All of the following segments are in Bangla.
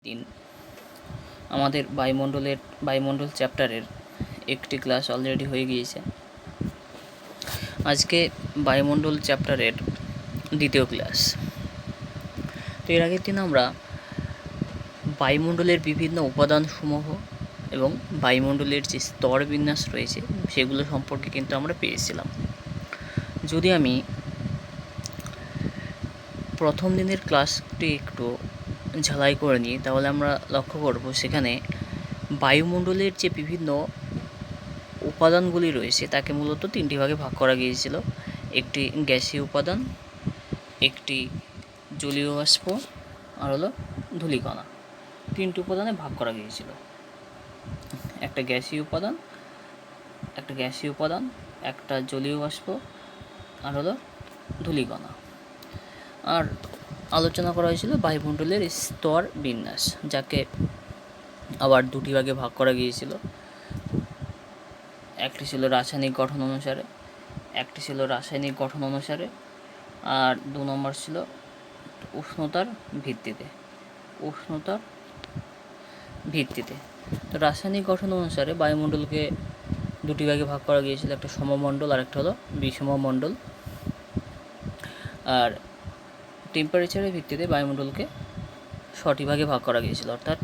3 আমাদের বায়ুমণ্ডল চ্যাপ্টারের একটি ক্লাস অলরেডি হয়ে গিয়েছে। আজকে বায়ুমণ্ডল চ্যাপ্টারের দ্বিতীয় ক্লাস। তো এর আগের দিন আমরা বায়ুমণ্ডলের বিভিন্ন উপাদানসমূহ এবং বায়ুমণ্ডলের যে স্তর বিন্যাস রয়েছে সেগুলো সম্পর্কে কিন্তু আমরা পেয়েছিলাম। যদি আমি প্রথম দিনের ক্লাসটি একটু ঝালাই করে নিই তাহলে আমরা লক্ষ্য করব সেখানে বায়ুমণ্ডলের যে বিভিন্ন উপাদানগুলি রয়েছে তাকে মূলত তিনটি ভাগে ভাগ করা গিয়েছিল। একটি গ্যাসীয় উপাদান, একটি জলীয় বাষ্প আর হলো ধূলিকণা। তিনটি উপাদানে ভাগ করা গিয়েছিল। একটা গ্যাসীয় উপাদান, একটা জলীয় বাষ্প আর হলো ধূলিকণা। আর আলোচনা করা হয়েছিল বায়ুমণ্ডলের স্তর বিন্যাস, যাকে আবার দুটি ভাগে ভাগ করা গিয়েছিল। একটি ছিল রাসায়নিক গঠন অনুসারে, আর 2 নম্বর ছিল উষ্ণতার ভিত্তিতে। তো রাসায়নিক গঠন অনুসারে বায়ুমণ্ডলকে দুটি ভাগে ভাগ করা গিয়েছিল, একটা সমমণ্ডল আর একটা হলো বিষমমণ্ডল। আর টেম্পারেচারের ভিত্তিতে বায়ুমণ্ডলকে 6টি ভাগে ভাগ করা গিয়েছিল, অর্থাৎ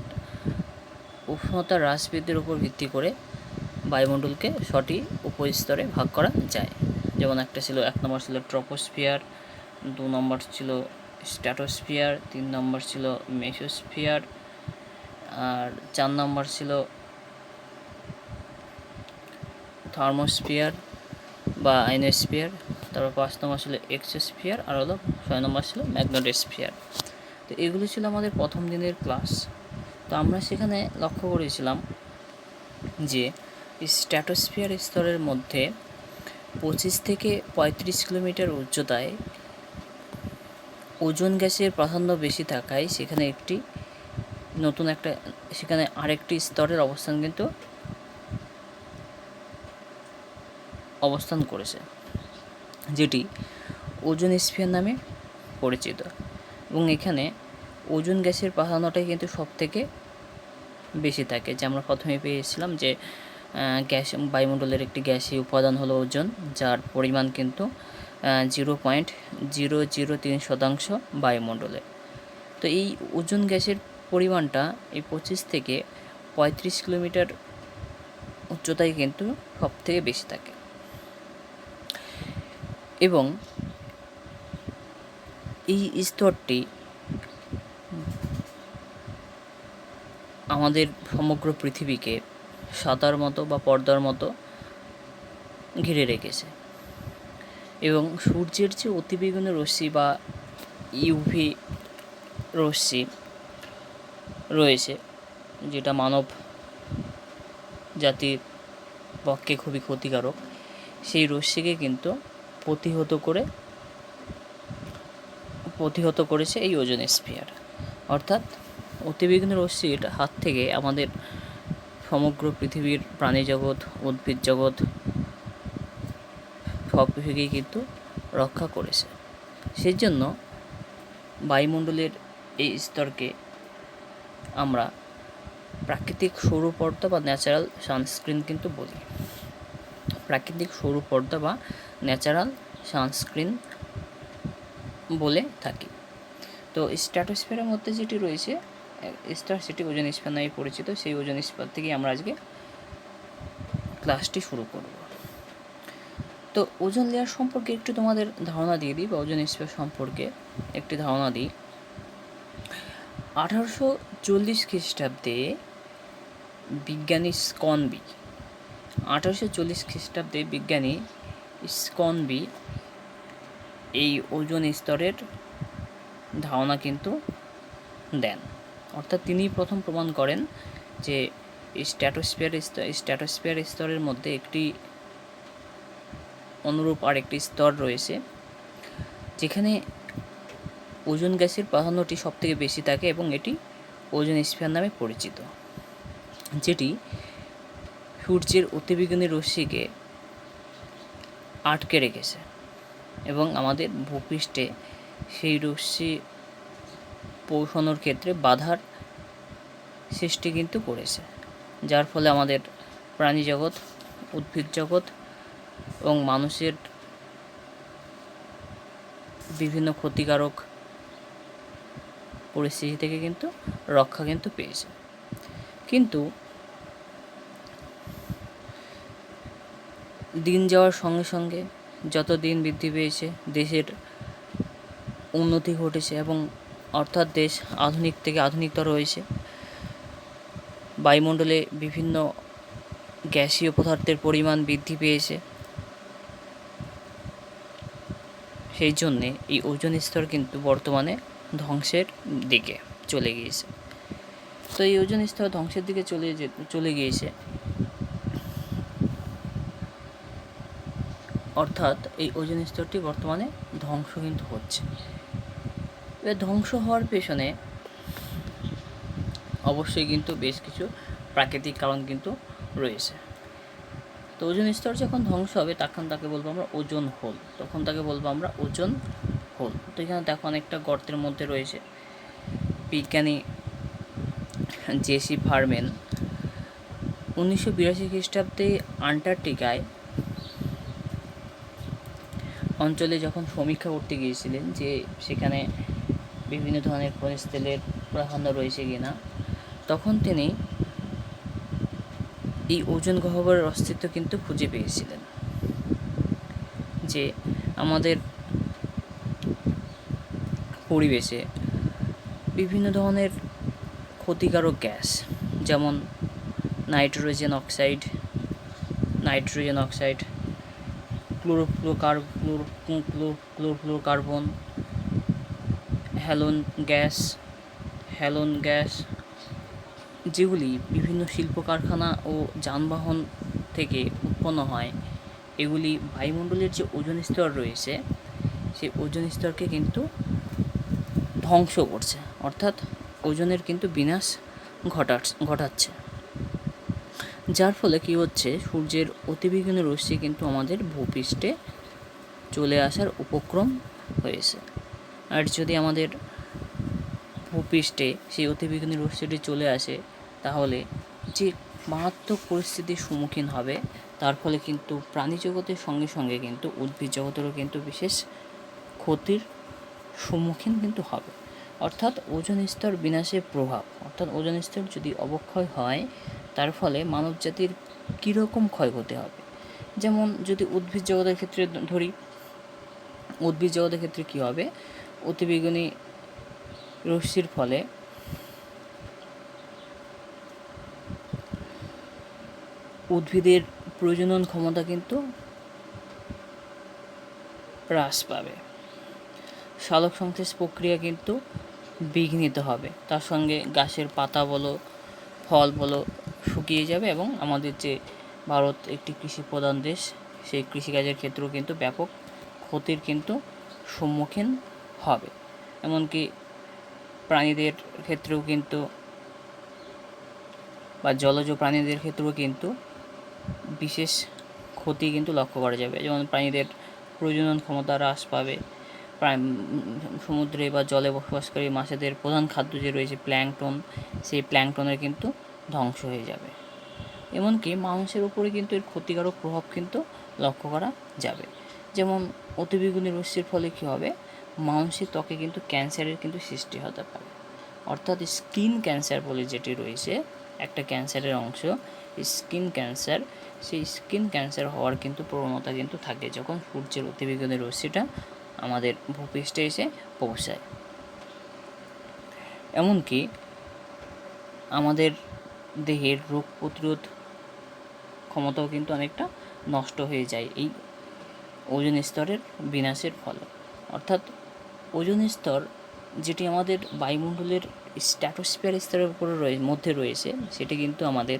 উষ্ণতা হ্রাস বৃদ্ধির উপর ভিত্তি করে বায়ুমণ্ডলকে 6টি উপস্তরে ভাগ করা যায়। যেমন এক নম্বর ছিল ট্রপোস্ফিয়ার, 2 নম্বর ছিল স্ট্র্যাটোস্ফিয়ার, 3 নম্বর ছিল মেসোস্ফিয়ার, আর 4 নম্বর ছিল থার্মোস্ফিয়ার বা আইনোস্ফিয়ার, তারপর 5 নম্বর ছিল এক্সোস্ফিয়ার, আর হলো 6 নম্বর ছিল ম্যাগনেটোস্ফিয়ার। তো এগুলো ছিল আমাদের প্রথম দিনের ক্লাস। তো আমরা সেখানে লক্ষ্য করেছিলাম যে স্ট্র্যাটোস্ফিয়ার স্তরের মধ্যে 25 থেকে 35 কিলোমিটার উচ্চতায় ওজোন গ্যাসের প্রাধান্য বেশি থাকায় সেখানে আরেকটি স্তরের অবস্থান করেছে, যেটি ওজোনস্ফিয়ার নামে পরিচিত। এবং এখানে ওজোন গ্যাসের প্রাধান্যটাই কিন্তু সব থেকে বেশি থাকে। যে আমরা প্রথমে পেয়েছিলাম যে বায়ুমণ্ডলের একটি গ্যাসীয় উপাদান হলো ওজোন, যার পরিমাণ কিন্তু 0.003% বায়ুমণ্ডলে। তো এই ওজোন গ্যাসের পরিমাণটা এই 25 থেকে 35 কিলোমিটার উচ্চতায় কিন্তু সব থেকে বেশি থাকে। এবং এই স্তরটি আমাদের সমগ্র পৃথিবীকে সাদার মতো বা পর্দার মতো ঘিরে রেখেছে। এবং সূর্যের যে অতিবেগুনি রশ্মি বা ইউভি রশ্মি রয়েছে, যেটা মানব জাতির পক্ষে খুবই ক্ষতিকারক, সেই রশ্মিকে কিন্তু প্রতিহত করেছে এই ওজোনস্ফিয়ার। অর্থাৎ অতিবেগুনি রশ্মির হাত থেকে আমাদের সমগ্র পৃথিবীর প্রাণীজগৎ, উদ্ভিদ জগৎ সব কিছুকেই কিন্তু রক্ষা করেছে। সেই জন্য বায়ুমণ্ডলের এই স্তরকে আমরা প্রাকৃতিক সৌর পর্দা বা ন্যাচারাল সানস্ক্রিন কিন্তু বলি। বলে থাকি। তো স্ট্র্যাটোস্ফিয়ারের মধ্যে যেটি রয়েছে সেটি ওজোনস্ফিয়ার নামে পরিচিত। সেই ওজোনস্ফিয়ার থেকে আমরা আজকে ক্লাসটি শুরু করব। তো ওজোন লেয়ার সম্পর্কে একটু তোমাদের ধারণা দিয়ে দিই, বা ওজোনস্ফিয়ার সম্পর্কে একটি ধারণা দিই। 1840 খ্রিস্টাব্দে বিজ্ঞানী স্কনবি এই ওজোন স্তরের ধারণা কিন্তু দেন। অর্থাৎ তিনি প্রথম প্রমাণ করেন যে স্ট্র্যাটোস্ফিয়ার স্তরের মধ্যে একটি অনুরূপ আরেকটি স্তর রয়েছে, যেখানে ওজোন গ্যাসের প্রাধান্যটি সব থেকে বেশি থাকে এবং এটি ওজোনস্ফিয়ার নামে পরিচিত, যেটি সূর্যের অতিবেগুনি রশ্মিকে আটকে রেখেছে এবং আমাদের ভূপৃষ্ঠে সেই রশ্মি পৌঁছানোর ক্ষেত্রে বাধার সৃষ্টি কিন্তু করেছে, যার ফলে আমাদের প্রাণী জগৎ, উদ্ভিদ জগৎ এবং মানুষের বিভিন্ন ক্ষতিকারক পরিস্থিতি থেকে কিন্তু রক্ষা কিন্তু পেয়েছে। কিন্তু দিন যাওয়ার সঙ্গে সঙ্গে যত দিন বৃদ্ধি পেয়েছে, দেশের উন্নতি ঘটেছে এবং অর্থাৎ দেশ আধুনিক থেকে আধুনিকতর হয়েছে। বায়ুমণ্ডলে বিভিন্ন গ্যাসীয় পদার্থের পরিমাণ বৃদ্ধি পেয়েছে। সেই জন্যে এই ওজোন স্তর কিন্তু বর্তমানে ধ্বংসের দিকে চলে গিয়েছে। তো এই ওজোন স্তর ধ্বংসের দিকে চলে গিয়েছে, অর্থাৎ এই ওজোন স্তরটি বর্তমানে ধ্বংস কিন্তু হচ্ছে। এবার ধ্বংস হওয়ার পেছনে অবশ্যই কিন্তু বেশ কিছু প্রাকৃতিক কারণ কিন্তু রয়েছে। তো ওজোন স্তর যখন ধ্বংস হবে তখন তাকে বলবো আমরা ওজোন হোল, ওজোন হোল। তো এখানে দেখো অনেকটা গর্তের মধ্যে রয়েছে। বিজ্ঞানী জেসি ভারম্যান 1982 খ্রিস্টাব্দে আন্টার্কটিকায় অঞ্চলে যখন সমীক্ষা করতে গিয়েছিলেন যে সেখানে বিভিন্ন ধরনের খনিজ তেলের প্রাধান্য রয়েছে কিনা, তখন তিনি এই ওজোন গহ্বরের অস্তিত্ব কিন্তু খুঁজে পেয়েছিলেন। যে আমাদের পরিবেশে বিভিন্ন ধরনের ক্ষতিকারক গ্যাস, যেমন nitrogen oxide, chlorofluorocarbon, halon gas, যেগুলি বিভিন্ন শিল্প কারখানা ও যানবাহন থেকে উৎপন্ন হয়, এগুলি বায়ুমণ্ডলের যে ওজোন স্তর রয়েছে সেই ওজোন স্তরকে কিন্তু ধ্বংস করছে, অর্থাৎ ওজোনের কিন্তু বিনাশ ঘটাচ্ছে। যার ফলে কী হচ্ছে, সূর্যের অতিবেগুনি রশ্মি কিন্তু আমাদের ভূপৃষ্ঠে চলে আসার উপক্রম হয়েছে। আর যদি আমাদের ভূপৃষ্ঠে সেই অতিবেগুনি রশ্মিটি চলে আসে, তাহলে যে মারাত্মক পরিস্থিতির সম্মুখীন হবে, তার ফলে কিন্তু প্রাণী জগতের সঙ্গে সঙ্গে কিন্তু উদ্ভিদ জগতেরও কিন্তু বিশেষ ক্ষতির সম্মুখীন কিন্তু হবে। অর্থাৎ ওজোন স্তর বিনাশের প্রভাব, অর্থাৎ ওজোন স্তর যদি অবক্ষয় হয়, তার ফলে মানব জাতির কীরকম ক্ষয়ক্ষতি হবে। যেমন যদি উদ্ভিদ জগতের ক্ষেত্রে ধরি, উদ্ভিদ জগতের ক্ষেত্রে কী হবে, অতিবেগুনি রশ্মির ফলে উদ্ভিদের প্রজনন ক্ষমতা কিন্তু হ্রাস পাবে, সালোক সংশ্লেষ প্রক্রিয়া কিন্তু বিঘ্নিত হবে, তার সঙ্গে গাছের পাতা বলো, ফল বলো শুকিয়ে যাবে এবং আমাদের যে ভারত একটি কৃষি প্রধান দেশ, সেই কৃষিকাজের ক্ষেত্রেও কিন্তু ব্যাপক ক্ষতির কিন্তু সম্মুখীন হবে। এমনকি প্রাণীদের ক্ষেত্রেও কিন্তু বা জলজ প্রাণীদের ক্ষেত্রেও কিন্তু বিশেষ ক্ষতি কিন্তু লক্ষ্য করা যাবে। যেমন প্রাণীদের প্রজনন ক্ষমতা হ্রাস পাবে, সমুদ্রে বা জলে বসবাসকারী মাছেদের প্রধান খাদ্য যে রয়েছে প্ল্যাঙ্কটন, সেই প্ল্যাঙ্কটনের কিন্তু ধ্বংস হয়ে যাবে। এমনকি মানুষের উপরে কিন্তু এর ক্ষতিকারক প্রভাব কিন্তু লক্ষ্য করা যাবে। যেমন অতিবেগুনি রশ্মির ফলে কী হবে, মানুষের ত্বকে কিন্তু ক্যান্সারের কিন্তু সৃষ্টি হতে পারে। অর্থাৎ স্কিন ক্যান্সার বলে যেটি রয়েছে, একটা ক্যান্সারের অংশ স্কিন ক্যান্সার, সেই স্কিন ক্যান্সার হওয়ার কিন্তু প্রবণতা কিন্তু থাকে যখন সূর্যের অতিবেগুনি রশ্মিটা আমাদের ভূপৃষ্ঠে এসে পৌঁছায়। এমনকি আমাদের দেহের রোগ প্রতিরোধ ক্ষমতাও কিন্তু অনেকটা নষ্ট হয়ে যায় এই ওজোন স্তরের বিনাশের ফলে। অর্থাৎ ওজোন স্তর যেটি আমাদের বায়ুমণ্ডলের স্ট্র্যাটোস্ফিয়ার স্তরের উপরে মধ্যে রয়েছে, সেটি কিন্তু আমাদের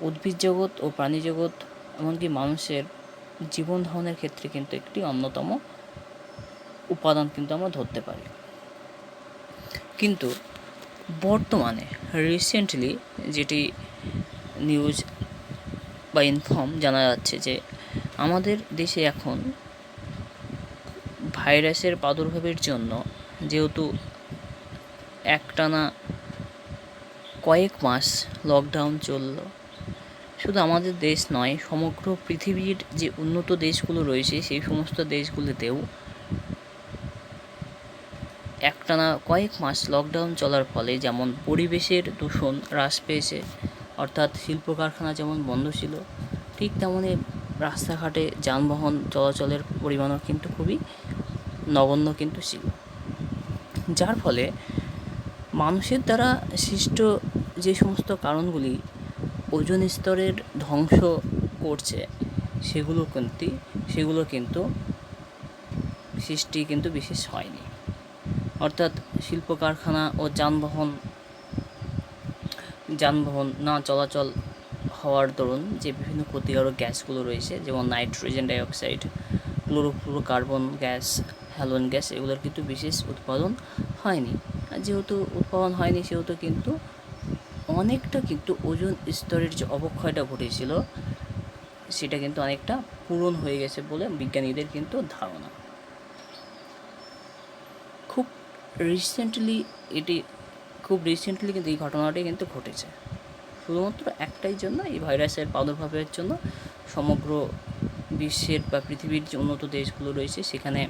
উদ্ভিদ জগৎ ও প্রাণী জগৎ এমনকি মানুষের জীবন ধারণের ক্ষেত্রে কিন্তু একটি অন্যতম উপাদান কিন্তু আমরা ধরতে পারি। কিন্তু বর্তমানে রিসেন্টলি যেটি নিউজ বা ইনফর্ম জানা যাচ্ছে যে আমাদের দেশে এখন ভাইরাসের প্রাদুর্ভাবের জন্য, যেহেতু একটানা কয়েক মাস লকডাউন চলল। শুধু আমাদের দেশ নয়, সমগ্র পৃথিবীর যে উন্নত দেশগুলো রয়েছে সেই সমস্ত দেশগুলিতেও একটানা কয়েক মাস লকডাউন চলার ফলে যেমন পরিবেশের দূষণ হ্রাস পেয়েছে, অর্থাৎ শিল্প কারখানা যেমন বন্ধ ছিল, ঠিক তেমনই রাস্তাঘাটে যানবাহন চলাচলের পরিমাণও কিন্তু খুবই নগণ্য কিন্তু ছিল, যার ফলে মানুষের দ্বারা সৃষ্ট যে সমস্ত কারণগুলি ওজোন স্তরের ধ্বংস করছে সেগুলো কিন্তু সৃষ্টি কিন্তু বিশেষ হয়নি। অর্থাৎ শিল্প কারখানা ও যানবাহন না চলাচল হওয়ার দরুন যে বিভিন্ন ক্ষতিকারক গ্যাসগুলো রয়েছে, যেমন nitrogen dioxide, chlorofluorocarbon gas, halogen gas, এগুলোর কিন্তু বিশেষ উৎপাদন হয়নি। আর যেহেতু উৎপাদন হয়নি সেহেতু কিন্তু অনেকটা কিন্তু ওজোন স্তরের যে অবক্ষয়টা ঘটেছিল সেটা কিন্তু অনেকটা পূরণ হয়ে গেছে বলে বিজ্ঞানীদের কিন্তু ধারণা। খুব রিসেন্টলি কিন্তু এই ঘটনাটি কিন্তু ঘটেছে, শুধুমাত্র একটাই জন্য, এই ভাইরাসের প্রাদুর্ভাবের জন্য সমগ্র বিশ্বের বা পৃথিবীর যে উন্নত দেশগুলো রয়েছে সেখানে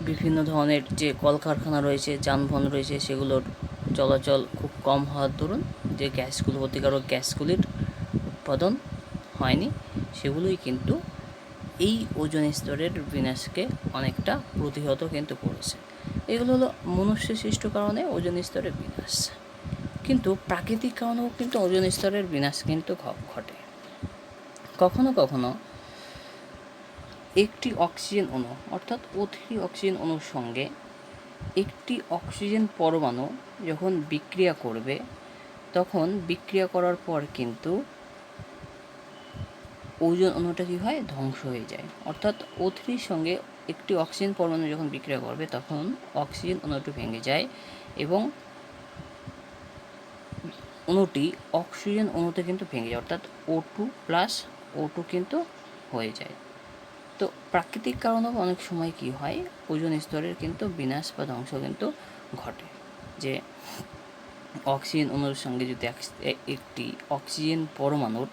বিভিন্ন ধরনের যে কলকারখানা রয়েছে, যানবাহন রয়েছে, সেগুলোর চলাচল খুব কম হওয়ার দরুন যে ক্ষতিকারক গ্যাসগুলির উৎপাদন হয়নি, সেগুলোই কিন্তু এই ওজোন স্তরের বিনাশকে অনেকটা প্রতিহত কিন্তু করেছে। এগুলো হলো মনুষ্য সৃষ্ট কারণে ওজোন স্তরের বিনাশ, কিন্তু প্রাকৃতিক কারণেও কিন্তু ওজোন স্তরের বিনাশ কিন্তু ঘটে। কখনো কখনো একটি অক্সিজেন অণু অর্থাৎ O3 অক্সিজেন অণুর সঙ্গে একটি অক্সিজেন পরমাণু যখন বিক্রিয়া করবে, তখন বিক্রিয়া করার পর কিন্তু ওজোন অণুটা কী হয়, ধ্বংস হয়ে যায়। অর্থাৎ O3-র সঙ্গে একটি অক্সিজেন পরমাণু যখন বিক্রিয়া করবে তখন অক্সিজেন অণুটি ভেঙে যায় এবং অণুটি অক্সিজেন অণুতে কিন্তু ভেঙে যায়, অর্থাৎ O2+O2 কিন্তু হয়ে যায়। তো প্রাকৃতিক কারণেও অনেক সময় কী হয়, ওজোন স্তরের কিন্তু বিনাশ বা ধ্বংস কিন্তু ঘটে। যে অক্সিজেন অণুর সঙ্গে যদি একটি অক্সিজেন পরমাণুর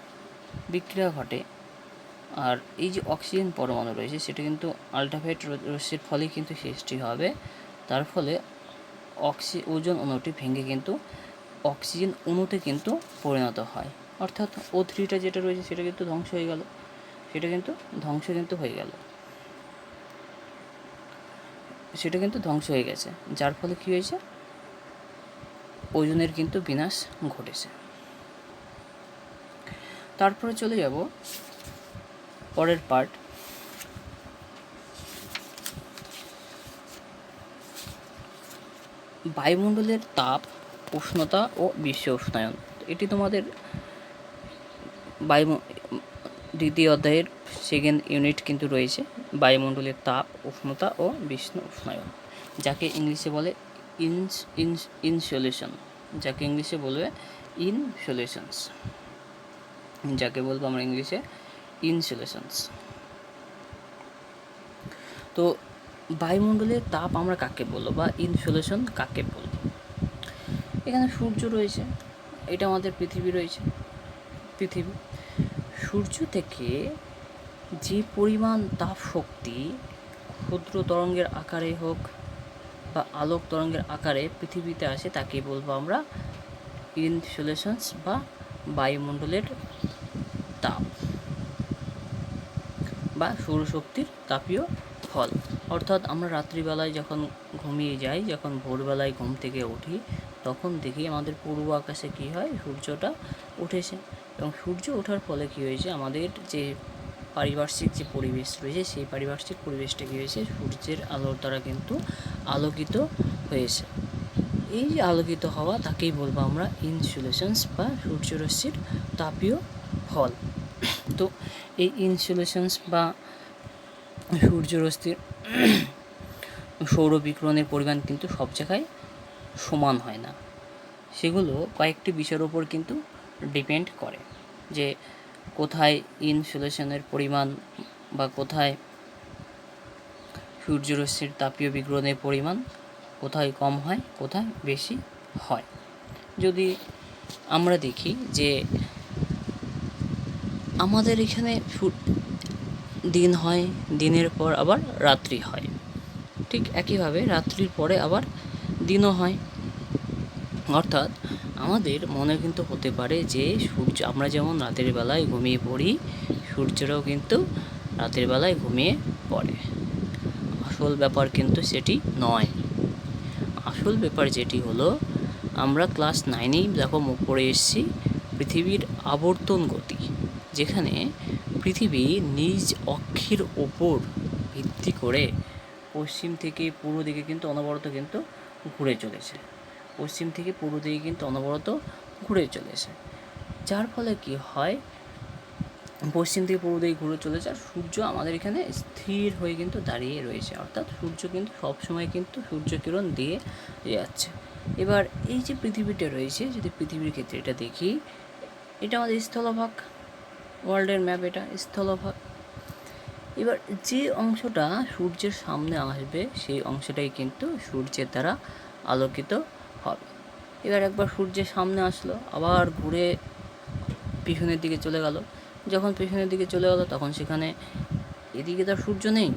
বিক্রিয়া ঘটে, আর এই যে অক্সিজেন পরমাণু রয়েছে সেটা কিন্তু আল্ট্রাভায়োলেট রশ্মির ফলেই কিন্তু সৃষ্টি হবে, তার ফলে ওজোন অণুটি ভেঙে কিন্তু অক্সিজেন অণুতে কিন্তু পরিণত হয়। অর্থাৎ O3টা যেটা রয়েছে সেটা কিন্তু ধ্বংস হয়ে গেল, সেটা কিন্তু ধ্বংস হয়ে গেছে, যার ফলে কী হয়েছে, ওজোনের কিন্তু বিনাশ ঘটেছে। তারপরে চলে যাব পরের পার্ট, বায়ুমণ্ডলের তাপ, উষ্ণতা ও বিশ্ব উষ্ণায়ন। এটি তোমাদের দ্বিতীয় অধ্যায়ের সেকেন্ড ইউনিট কিন্তু রয়েছে, বায়ুমণ্ডলের তাপ, উষ্ণতা ও বিশ্ব উষ্ণায়ন, যাকে ইংলিশে বলে ইনসোলেশন, যাকে বলবো আমরা ইংলিশে ইনসোলেশনস। তো বায়ুমণ্ডলের তাপ আমরা কাকে বলবো বা ইনসোলেশন কাকে বলবো? এখানে সূর্য রয়েছে, এটা আমাদের পৃথিবী, সূর্য থেকে যে পরিমাণ তাপ শক্তি ক্ষুদ্র তরঙ্গের আকারে হোক বা আলোক তরঙ্গের আকারে পৃথিবীতে আসে তাকে বলবো আমরা ইনসোলেশনস বা বায়ুমণ্ডলের তাপ বা সৌরশক্তির তাপীয় ফল। অর্থাৎ আমরা রাত্রিবেলায় যখন ঘুমিয়ে যাই, যখন ভোরবেলায় ঘুম থেকে উঠি, তখন দেখি আমাদের পূর্ব আকাশে কী হয়, সূর্যটা উঠেছে, এবং সূর্য ওঠার ফলে কী হয়েছে, আমাদের যে পারিপার্শ্বিক যে পরিবেশ রয়েছে সেই পারিপার্শ্বিক পরিবেশটা কী হয়েছে, সূর্যের আলোর দ্বারা কিন্তু আলোকিত হয়েছে। এই যে আলোকিত হওয়া তাকেই বলবো আমরা ইনসোলেশনস বা সূর্যরশ্মির তাপীয় ফল। তো এই ইনসোলেশনস বা সূর্যরশ্মির সৌর বিকিরণের পরিমাণ কিন্তু সব জায়গায় সমান হয় না, সেগুলো কয়েকটি বিষয়ের ওপর কিন্তু ডিপেন্ড করে, যে কোথায় ইনসোলেশনের পরিমাণ বা কোথায় সূর্যরশ্মির তাপীয় বিকিরণের পরিমাণ কোথায় কম হয়, কোথায় বেশি হয়। যদি আমরা দেখি যে আমাদের এখানে দিন হয়, দিনের পর আবার রাত্রি হয়, ঠিক একইভাবে রাত্রির পরে আবার দিনও হয়। অর্থাৎ আমাদের মনে কিন্তু হতে পারে যে সূর্য, আমরা যেমন রাতের বেলায় ঘুমিয়ে পড়ি, সূর্যরাও কিন্তু রাতের বেলায় ঘুমিয়ে পড়ে। আসল ব্যাপার কিন্তু সেটি নয়। আসল ব্যাপার যেটি হলো, আমরা ক্লাস 9-এই দেখো পড়ে এসেছি পৃথিবীর আবর্তন গতি, যেখানে পৃথিবী নিজ অক্ষের ওপর ভিত্তি করে পশ্চিম থেকে পূর্ব দিকে কিন্তু অনবরত কিন্তু ঘুরে চলেছে। পশ্চিম থেকে পূর্ব দিকে কিন্তু অনবরত ঘুরে চলেছে, যার ফলে কি হয়, পশ্চিম থেকে পূর্ব দিকে ঘুরে চলেছে আর সূর্য আমাদের এখানে স্থির হয়ে কিন্তু দাঁড়িয়ে রয়েছে। অর্থাৎ সূর্য কিন্তু সবসময় কিন্তু সূর্যকিরণ দিয়ে যাচ্ছে। এবার এই যে পৃথিবীটা রয়েছে, যদি পৃথিবীর ক্ষেত্রে এটা দেখি, এটা আমাদের স্থলভাগ, ওয়ার্ল্ডের ম্যাপ, এটা স্থলভাগ। এবার যে অংশটা সূর্যের সামনে আসবে সেই অংশটাই কিন্তু সূর্যের দ্বারা আলোকিত হবে। এবার একবার সূর্যের সামনে আসলো, আবার ঘুরে পিছনের দিকে চলে গেল। যখন পেছনের দিকে চলে গেলো তখন সেখানে এদিকে তার সূর্য নেই,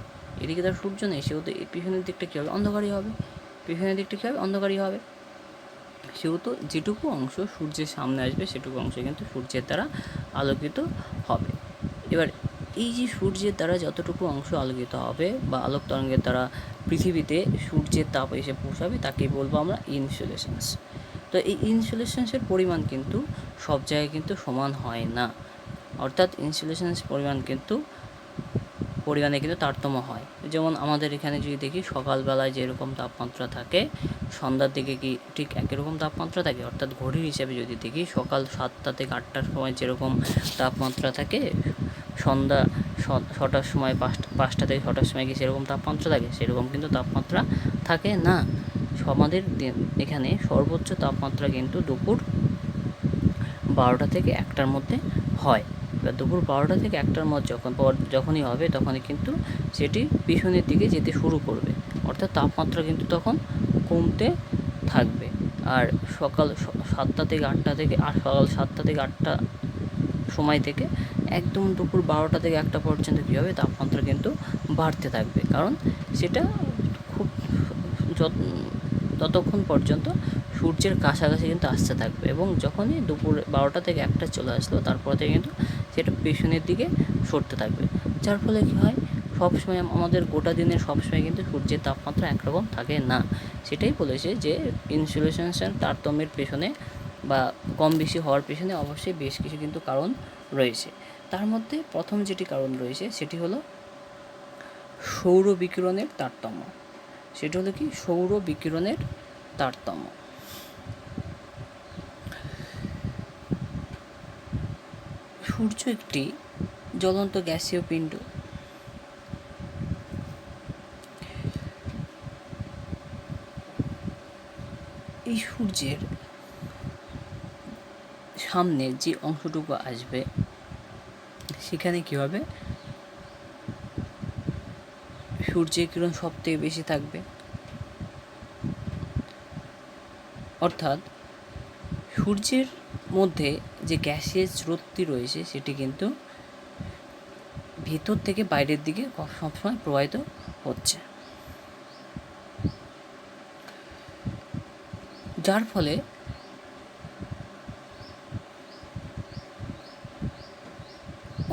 এদিকে তার সূর্য নেই, সেহেতু পিছনের দিকটা কী হবে, অন্ধকারই হবে। পিছনের দিকটা কী হবে, অন্ধকারই হবে। সেহেতু যেটুকু অংশ সূর্যের সামনে আসবে সেটুকু অংশ কিন্তু সূর্যের দ্বারা আলোকিত হবে। এবার এই যে সূর্যের দ্বারা যতটুকু অংশ আলোকিত হবে বা আলোক তরঙ্গের দ্বারা পৃথিবীতে সূর্যের তাপ এসে পৌঁছাবে তাকেই বলবো আমরা ইনসোলেশনস। তো এই ইনসোলেশনসের পরিমাণ কিন্তু সব জায়গায় কিন্তু সমান হয় না। অর্থাৎ ইনসোলেশনস পরিমাণে কিন্তু তারতম্য হয়। যেমন আমাদের এখানে যদি দেখি সকালবেলায় যেরকম তাপমাত্রা থাকে, সন্ধ্যার দিকে কি ঠিক একই রকম তাপমাত্রা থাকে? অর্থাৎ ঘড়ির হিসাবে যদি দেখি, সকাল 7টা থেকে 8টার সময় যেরকম তাপমাত্রা থাকে, সন্ধ্যা 6টার সময়, 5টা থেকে 6টার সময় কি সেরকম তাপমাত্রা থাকে? সেরকম কিন্তু তাপমাত্রা থাকে না। আমাদের এখানে সর্বোচ্চ তাপমাত্রা কিন্তু দুপুর 12টা থেকে 1টার মধ্যে হয়। এবার দুপুর 12টা থেকে 1টার মধ্যে যখনই হবে তখনই কিন্তু সেটি পিছনের দিকে যেতে শুরু করবে। অর্থাৎ তাপমাত্রা কিন্তু তখন কমতে থাকবে। আর সকাল 7টা থেকে 8টা থেকে সকাল 7টা থেকে 8টা সময় থেকে একদম দুপুর 12টা থেকে 1টা পর্যন্ত কী হবে, তাপমাত্রা কিন্তু বাড়তে থাকবে। কারণ সেটা খুব ততক্ষণ পর্যন্ত সূর্যের কাছাকাছি কিন্তু আসতে থাকবে, এবং যখনই দুপুর 12টা থেকে 1টা চলে আসলো তারপর থেকে কিন্তু সেটা পেছনের দিকে সরতে থাকবে। যার ফলে কী হয়, সবসময় আমাদের গোটা দিনের সবসময় কিন্তু সূর্যের তাপমাত্রা একরকম থাকে না। সেটাই বলেছে যে ইনসোলেশন তারতম্যের পেছনে বা কম বেশি হওয়ার পেছনে অবশ্যই বেশ কিছু কিন্তু কারণ রয়েছে। তার মধ্যে প্রথম যেটি কারণ রয়েছে সেটি হলো সৌর বিকিরণের তারতম্য। সেটা হলো কি, সৌর বিকিরণের তারতম্য। সূর্য একটি জ্বলন্ত গ্যাসীয় পিণ্ড। এই সূর্যের সামনে যে অংশটুকু আসবে সেখানে কী হবে, সূর্যের কিরণ সব থেকে বেশি থাকবে। অর্থাৎ সূর্যের মধ্যে যে গ্যাসের স্রোতটি রয়েছে সেটি কিন্তু ভেতর থেকে বাইরের দিকে সবসময় প্রবাহিত হচ্ছে, যার ফলে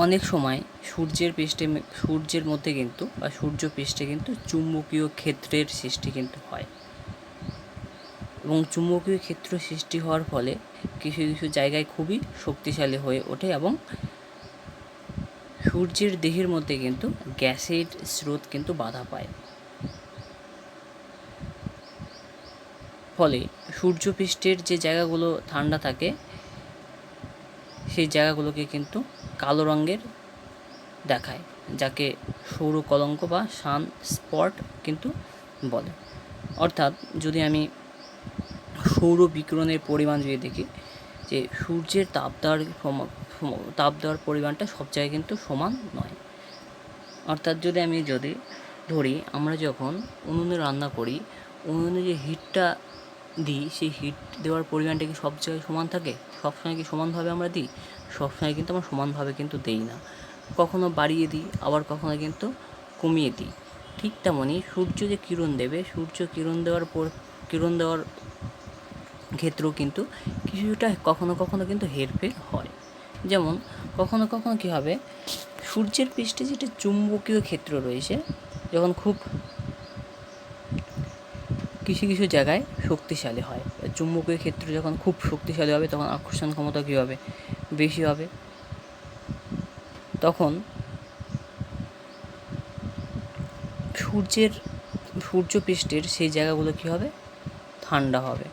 অনেক সময় সূর্যের মধ্যে কিন্তু বা সূর্য পৃষ্ঠে কিন্তু চুম্বকীয় ক্ষেত্রের সৃষ্টি কিন্তু হয়, এবং চুম্বকীয় ক্ষেত্র সৃষ্টি হওয়ার ফলে কিছু কিছু জায়গায় খুবই শক্তিশালী হয়ে ওঠে, এবং সূর্যের দেহের মধ্যে কিন্তু গ্যাসের স্রোত কিন্তু বাধা পায়। ফলে সূর্যপৃষ্ঠের যে জায়গাগুলো ঠান্ডা থাকে সেই জায়গাগুলোকে কিন্তু কালো রঙের দেখায়, যাকে সৌর কলঙ্ক বা সান স্পট কিন্তু বলে। অর্থাৎ যদি আমি সৌর বিকিরণের পরিমাণ যদি দেখি, যে সূর্যের তাপ দেওয়ার পরিমাণটা সব জায়গায় কিন্তু সমান নয়। অর্থাৎ যদি ধরি, আমরা যখন উনুনে রান্না করি, উনুনে যে হিটটা দিই সেই হিট দেওয়ার পরিমাণটা কি সব জায়গায় সমান থাকে? সবসময় কি সমানভাবে আমরা দিই? সবসময় কিন্তু আমরা সমানভাবে কিন্তু দেই না, কখনো বাড়িয়ে দিই, আবার কখনো কিন্তু কমিয়ে দিই। ঠিক তেমনই সূর্য যে কিরণ দেবে, সূর্য কিরণ দেওয়ার ক্ষেত্রেও কিন্তু কিছুটা কখনো কখনো কিন্তু হেরফের হয়। যেমন কখনো কখনো কী হবে, সূর্যের পৃষ্ঠে যেটা চুম্বকীয় ক্ষেত্র রয়েছে, যখন খুব কিছু কিছু জায়গায় শক্তিশালী হয়, চুম্বকীয় ক্ষেত্র যখন খুব শক্তিশালী হবে তখন আকর্ষণ ক্ষমতা কী হবে, বেশি হবে। তখন সূর্যপৃষ্ঠের সেই জায়গাগুলো কী হবে, ঠান্ডা হবে,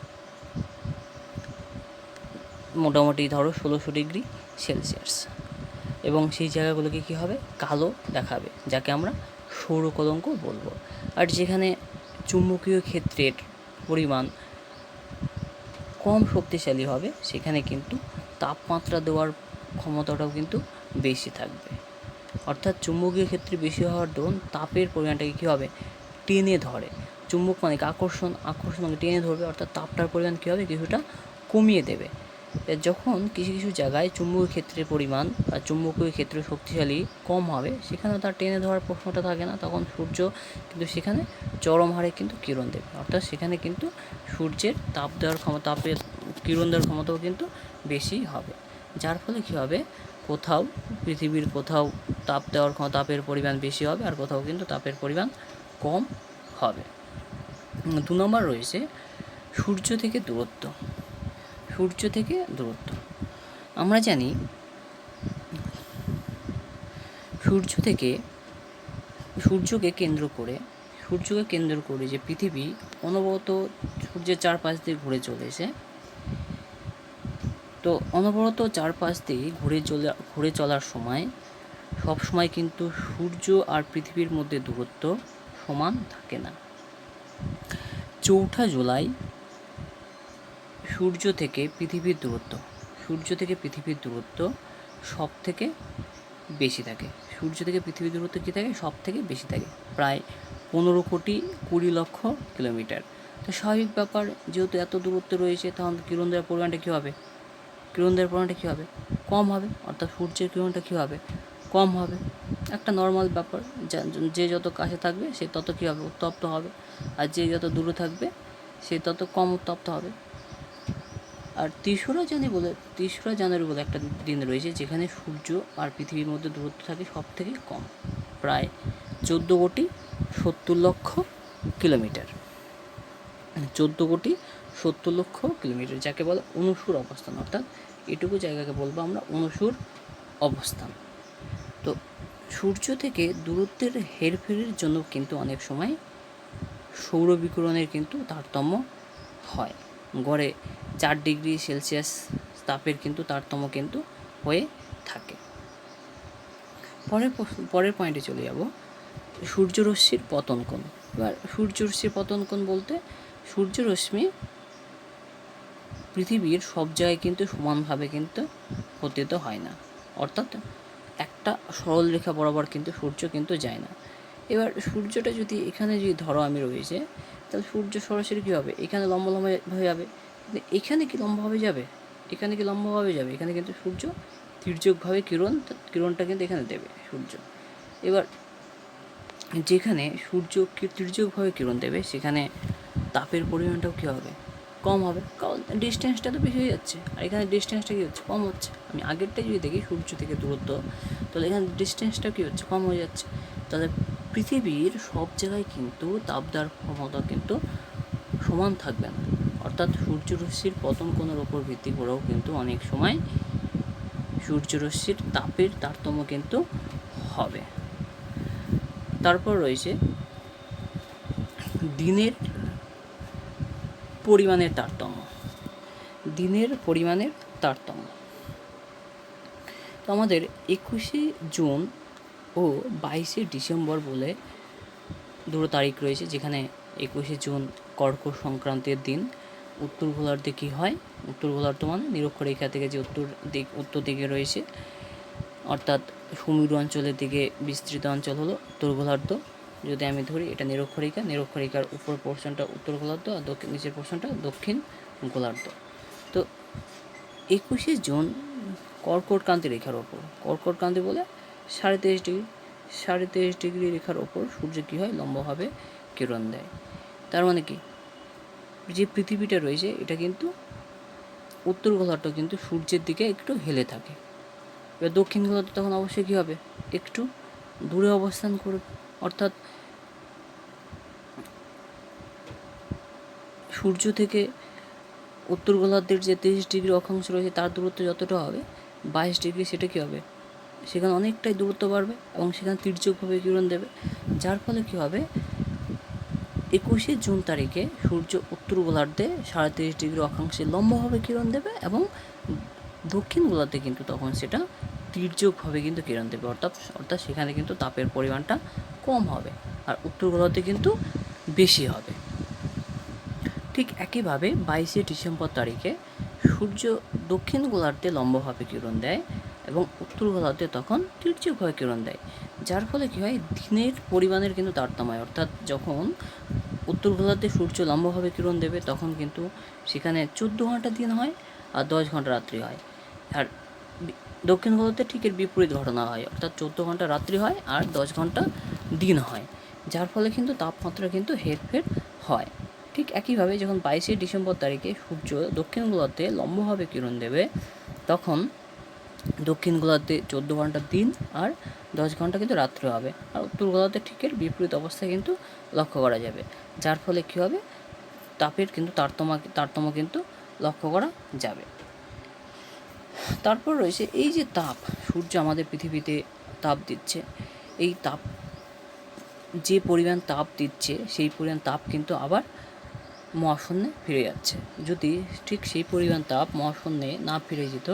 মোটামুটি ধরো 1600°C, এবং সেই জায়গাগুলোকে কী হবে, কালো দেখাবে, যাকে আমরা সৌরকলঙ্ক বলবো। আর যেখানে চুম্বকীয় ক্ষেত্রের পরিমাণ কম শক্তিশালী হবে সেখানে কিন্তু তাপমাত্রা দেওয়ার ক্ষমতাটাও কিন্তু বেশি থাকবে। অর্থাৎ চুম্বকীয় ক্ষেত্রে বেশি হওয়ার দরুন তাপের পরিমাণটাকে কী হবে, টেনে ধরে। চুম্বক মানে আকর্ষণ মানে টেনে ধরবে, অর্থাৎ তাপটার পরিমাণ কী হবে, কিছুটা কমিয়ে দেবে। যখন কিছু কিছু জায়গায় চুম্বকীয় ক্ষেত্রের পরিমাণ বা চুম্বকীয় ক্ষেত্র শক্তিশালী কম হবে, সেখানে তার টেনে ধরার প্রশ্নটা থাকে না, তখন সূর্য কিন্তু সেখানে চরম হারে কিন্তু কিরণ দেবে। অর্থাৎ সেখানে কিন্তু সূর্যের তাপের কিরণ দেওয়ার ক্ষমতাও কিন্তু বেশি হবে, যার ফলে কী হবে, কোথাও পৃথিবীর কোথাও তাপের পরিমাণ বেশি হবে, আর কোথাও কিন্তু তাপের পরিমাণ কম হবে। 2 নম্বর রয়েছে সূর্য থেকে দূরত্ব। আমরা জানি সূর্যকে কেন্দ্র করে যে পৃথিবী অনবরত সূর্যের চারপাশ দিয়ে ঘুরে চলেছে। তো অনবরত চারপাশ দিয়ে ঘুরে চলার সময় সবসময় কিন্তু সূর্য আর পৃথিবীর মধ্যে দূরত্ব সমান থাকে না। 4 জুলাই সূর্য থেকে পৃথিবীর দূরত্ব সব থেকে বেশি থাকে। সূর্য থেকে পৃথিবীর দূরত্ব কী থাকে, সব থেকে বেশি থাকে, প্রায় 15,20,00,000 কিলোমিটার। তো স্বাভাবিক ব্যাপার, যেহেতু এত দূরত্ব রয়েছে, তখন কিরণ দেওয়ার পরিমাণটা কী হবে, কম হবে। অর্থাৎ সূর্যের কিরণটা কী হবে, কম হবে। একটা নর্মাল ব্যাপার, যে যত কাছে থাকবে সে তত কী হবে, উত্তপ্ত হবে, আর যে যত দূরে থাকবে সে তত কম উত্তপ্ত হবে। আর 3রা জানুয়ারি বলে একটা দিন রয়েছে, যেখানে সূর্য আর পৃথিবীর মধ্যে দূরত্ব থাকে সব থেকে কম, প্রায় 14,70,00,000 কিলোমিটার। 14,70,00,000 কিলোমিটার, যাকে বলে অনুসুর অবস্থান। অর্থাৎ এটুকু জায়গাকে বলবো আমরা অনুসুর অবস্থান। তো সূর্য থেকে দূরত্বের হেরফেরের জন্য কিন্তু অনেক সময় সৌর বিকিরণের কিন্তু তারতম্য হয়। গড়ে 4°C তাপের কিন্তু তারতম্য কিন্তু হয়ে থাকে। পরের পয়েন্টে চলে যাব, সূর্যরশ্মির পতন কোণ। এবার সূর্যরশ্মির পতন কোণ বলতে, সূর্যরশ্মি পৃথিবীর সব জায়গায় কিন্তু সমানভাবে কিন্তু পতিত হয় না, অর্থাৎ একটা সরল রেখা বরাবর কিন্তু সূর্য কিন্তু যায় না। এবার সূর্যটা যদি এখানে ধরো আমি রয়েছে, তাহলে সূর্য সরাসরি কী হবে, এখানে লম্বাভাবে যাবে, কিন্তু এখানে কি লম্বাভাবে যাবে, এখানে কিন্তু সূর্য তির্যকভাবে কিরণটা কিন্তু এখানে দেবে সূর্য। এবার যেখানে সূর্য তির্যকভাবে কিরণ দেবে সেখানে তাপের পরিমাণটাও কী হবে, কম হবে, কারণ ডিস্টেন্সটা তো বেশি হয়ে যাচ্ছে, আর এখানে ডিস্টেন্সটা কী হচ্ছে, কম হচ্ছে। আমি আগেরটাই যদি দেখি সূর্য থেকে দূরত্ব, তাহলে এখানে ডিস্টেন্সটা কী হচ্ছে, কম হয়ে যাচ্ছে। তাহলে পৃথিবীর সব জায়গায় কিন্তু তাপ দেওয়ার ক্ষমতা কিন্তু সমান থাকবে না, অর্থাৎ সূর্যরশ্মির পতন কোণের ওপর ভিত্তি করেও কিন্তু অনেক সময় সূর্যরশ্মির তাপের তারতম্য কিন্তু হবে। তারপর রয়েছে দিনের পরিমাণের তারতম্য। তো আমাদের 21শে জুন ও 22শে ডিসেম্বর বলে 2 তারিখ রয়েছে, যেখানে 21শে জুন কর্কট সংক্রান্তির দিন। উত্তর গোলার্ধে কী হয়, উত্তর গোলার্ধ মানে নিরক্ষরেখা থেকে যে উত্তর দিকে রয়েছে, অর্থাৎ সমুদ্র অঞ্চলের দিকে বিস্তৃত অঞ্চল হলো উত্তর গোলার্ধ। যদি আমি ধরি এটা নিরক্ষরেখা, নিরক্ষরেখার উপর পোর্শনটা উত্তর গোলার্ধ আর নিচের পোর্শনটা দক্ষিণ গোলার্ধ। তো 21শে জুন কর্কটক্রান্তি রেখার ওপর, কর্কটক্রান্তি বলে 23.5 ডিগ্রি রেখার ওপর সূর্য কী হয়, লম্বভাবে কিরণ দেয়। তার মানে কি, যে পৃথিবীটা রয়েছে এটা কিন্তু উত্তর গোলার্ধ কিন্তু সূর্যের দিকে একটু হেলে থাকে। এবার দক্ষিণ গোলার্ধ তখন অবশ্যই কী হবে, একটু দূরে অবস্থান করবে। অর্থাৎ সূর্য থেকে উত্তর গোলার্ধের যে 23 ডিগ্রি অক্ষাংশ রয়েছে তার দূরত্ব যতটা হবে 22 ডিগ্রি, সেটা কী হবে, সেখানে অনেকটাই দূরত্ব বাড়বে এবং সেখানে তির্যকভাবে কিরণ দেবে। যার ফলে কী হবে, 21শে জুন তারিখে সূর্য উত্তর গোলার্ধে 23.5 ডিগ্রি অক্ষাংশে লম্বভাবে কিরণ দেবে এবং দক্ষিণ গোলার্ধে কিন্তু তখন সেটা তির্যকভাবে কিন্তু কিরণ দেবে। অর্থাৎ সেখানে কিন্তু তাপের পরিমাণটা কম হবে আর উত্তর গোলার্ধে কিন্তু বেশি হবে। ঠিক একইভাবে 22শে ডিসেম্বর তারিখে সূর্য দক্ষিণ গোলার্ধে লম্বভাবে কিরণ দেয় এবং উত্তর গোলার্ধে তখন তির্যকভাবে কিরণ দেয়। যার ফলে কী হয়, দিনের পরিমাণের কিন্তু তারতম্য হয়। অর্থাৎ যখন উত্তর গোলার্ধে সূর্য লম্বভাবে কিরণ দেবে তখন কিন্তু সেখানে 14 ঘন্টা দিন হয় আর 10 ঘন্টা রাত্রি হয়। আর দক্ষিণ গোলার্ধে ঠিক এর বিপরীত ঘটনা হয়, অর্থাৎ 14 ঘন্টা রাত্রি হয় আর 10 ঘন্টা দিন হয়। যার ফলে কিন্তু তাপমাত্রা কিন্তু হেরফের হয়। ঠিক একইভাবে যখন 22শে ডিসেম্বর তারিখে সূর্য দক্ষিণ গোলার্ধে লম্বভাবে কিরণ দেবে তখন দক্ষিণ গোলার্ধে 14 ঘন্টা দিন আর 10 ঘন্টা কিন্তু রাত্রি হবে আর উত্তর গোলার্ধে ঠিকের বিপরীত অবস্থা কিন্তু লক্ষ্য করা যাবে। যার ফলে কী হবে, তাপের কিন্তু তারতম্য কিন্তু লক্ষ্য করা যাবে। তারপর রয়েছে এই যে তাপ, সূর্য আমাদের পৃথিবীতে তাপ দিচ্ছে, এই তাপ যে পরিমাণ তাপ দিচ্ছে সেই পরিমাণ তাপ কিন্তু আবার মহাশূন্যে ফিরে যাচ্ছে। যদি ঠিক সেই পরিমাণ তাপ মহাশূন্যে না ফিরে যেত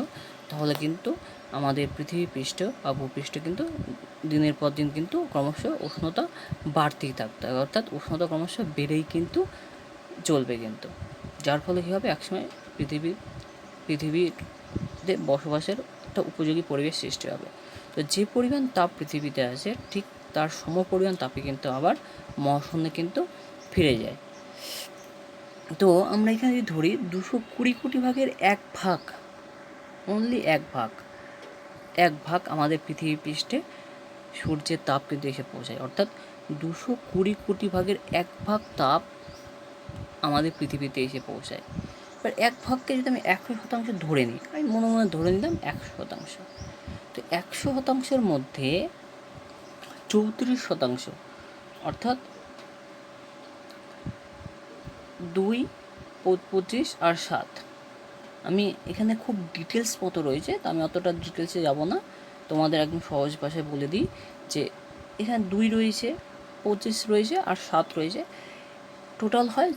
তাহলে কিন্তু আমাদের পৃথিবী পৃষ্ঠ বা ভূপৃষ্ঠ কিন্তু দিনের পর দিন কিন্তু ক্রমশ উষ্ণতা বাড়তেই থাকতে হবে, অর্থাৎ উষ্ণতা ক্রমশ বেড়েই কিন্তু চলবে কিন্তু। যার ফলে কী হবে, একসময় পৃথিবীতে বসবাসের একটা উপযোগী পরিবেশ সৃষ্টি হবে। তো যে পরিমাণ তাপ পৃথিবীতে আছে ঠিক তার সমপরিমাণ তাপই কিন্তু আবার মহাশূন্যে কিন্তু ফিরে যায়। তো আমরা এখানে যদি ধরি 220 কোটি ভাগের 1 ভাগ, অনলি 1 ভাগ আমাদের পৃথিবী পৃষ্ঠে সূর্যের তাপ কিন্তু এসে পৌঁছায়। অর্থাৎ 220 কোটি ভাগের 1 ভাগ তাপ আমাদের পৃথিবীতে এসে পৌঁছায়। এবার 1 ভাগকে যদি আমি 100% ধরে নিই, আমি মনে ধরে নিলাম 100%, তো 100%-এর মধ্যে 34%, অর্থাৎ 2, 25 আর 7, আমি এখানে খুব ডিটেলস মতো রয়েছে, তো আমি অতটা ডিটেলসে যাব না, তোমাদের একদম সহজ ভাষায় বলে দিই যে এখানে 2 রয়েছে, 25 রয়েছে আর 7 রয়েছে, টোটাল হয়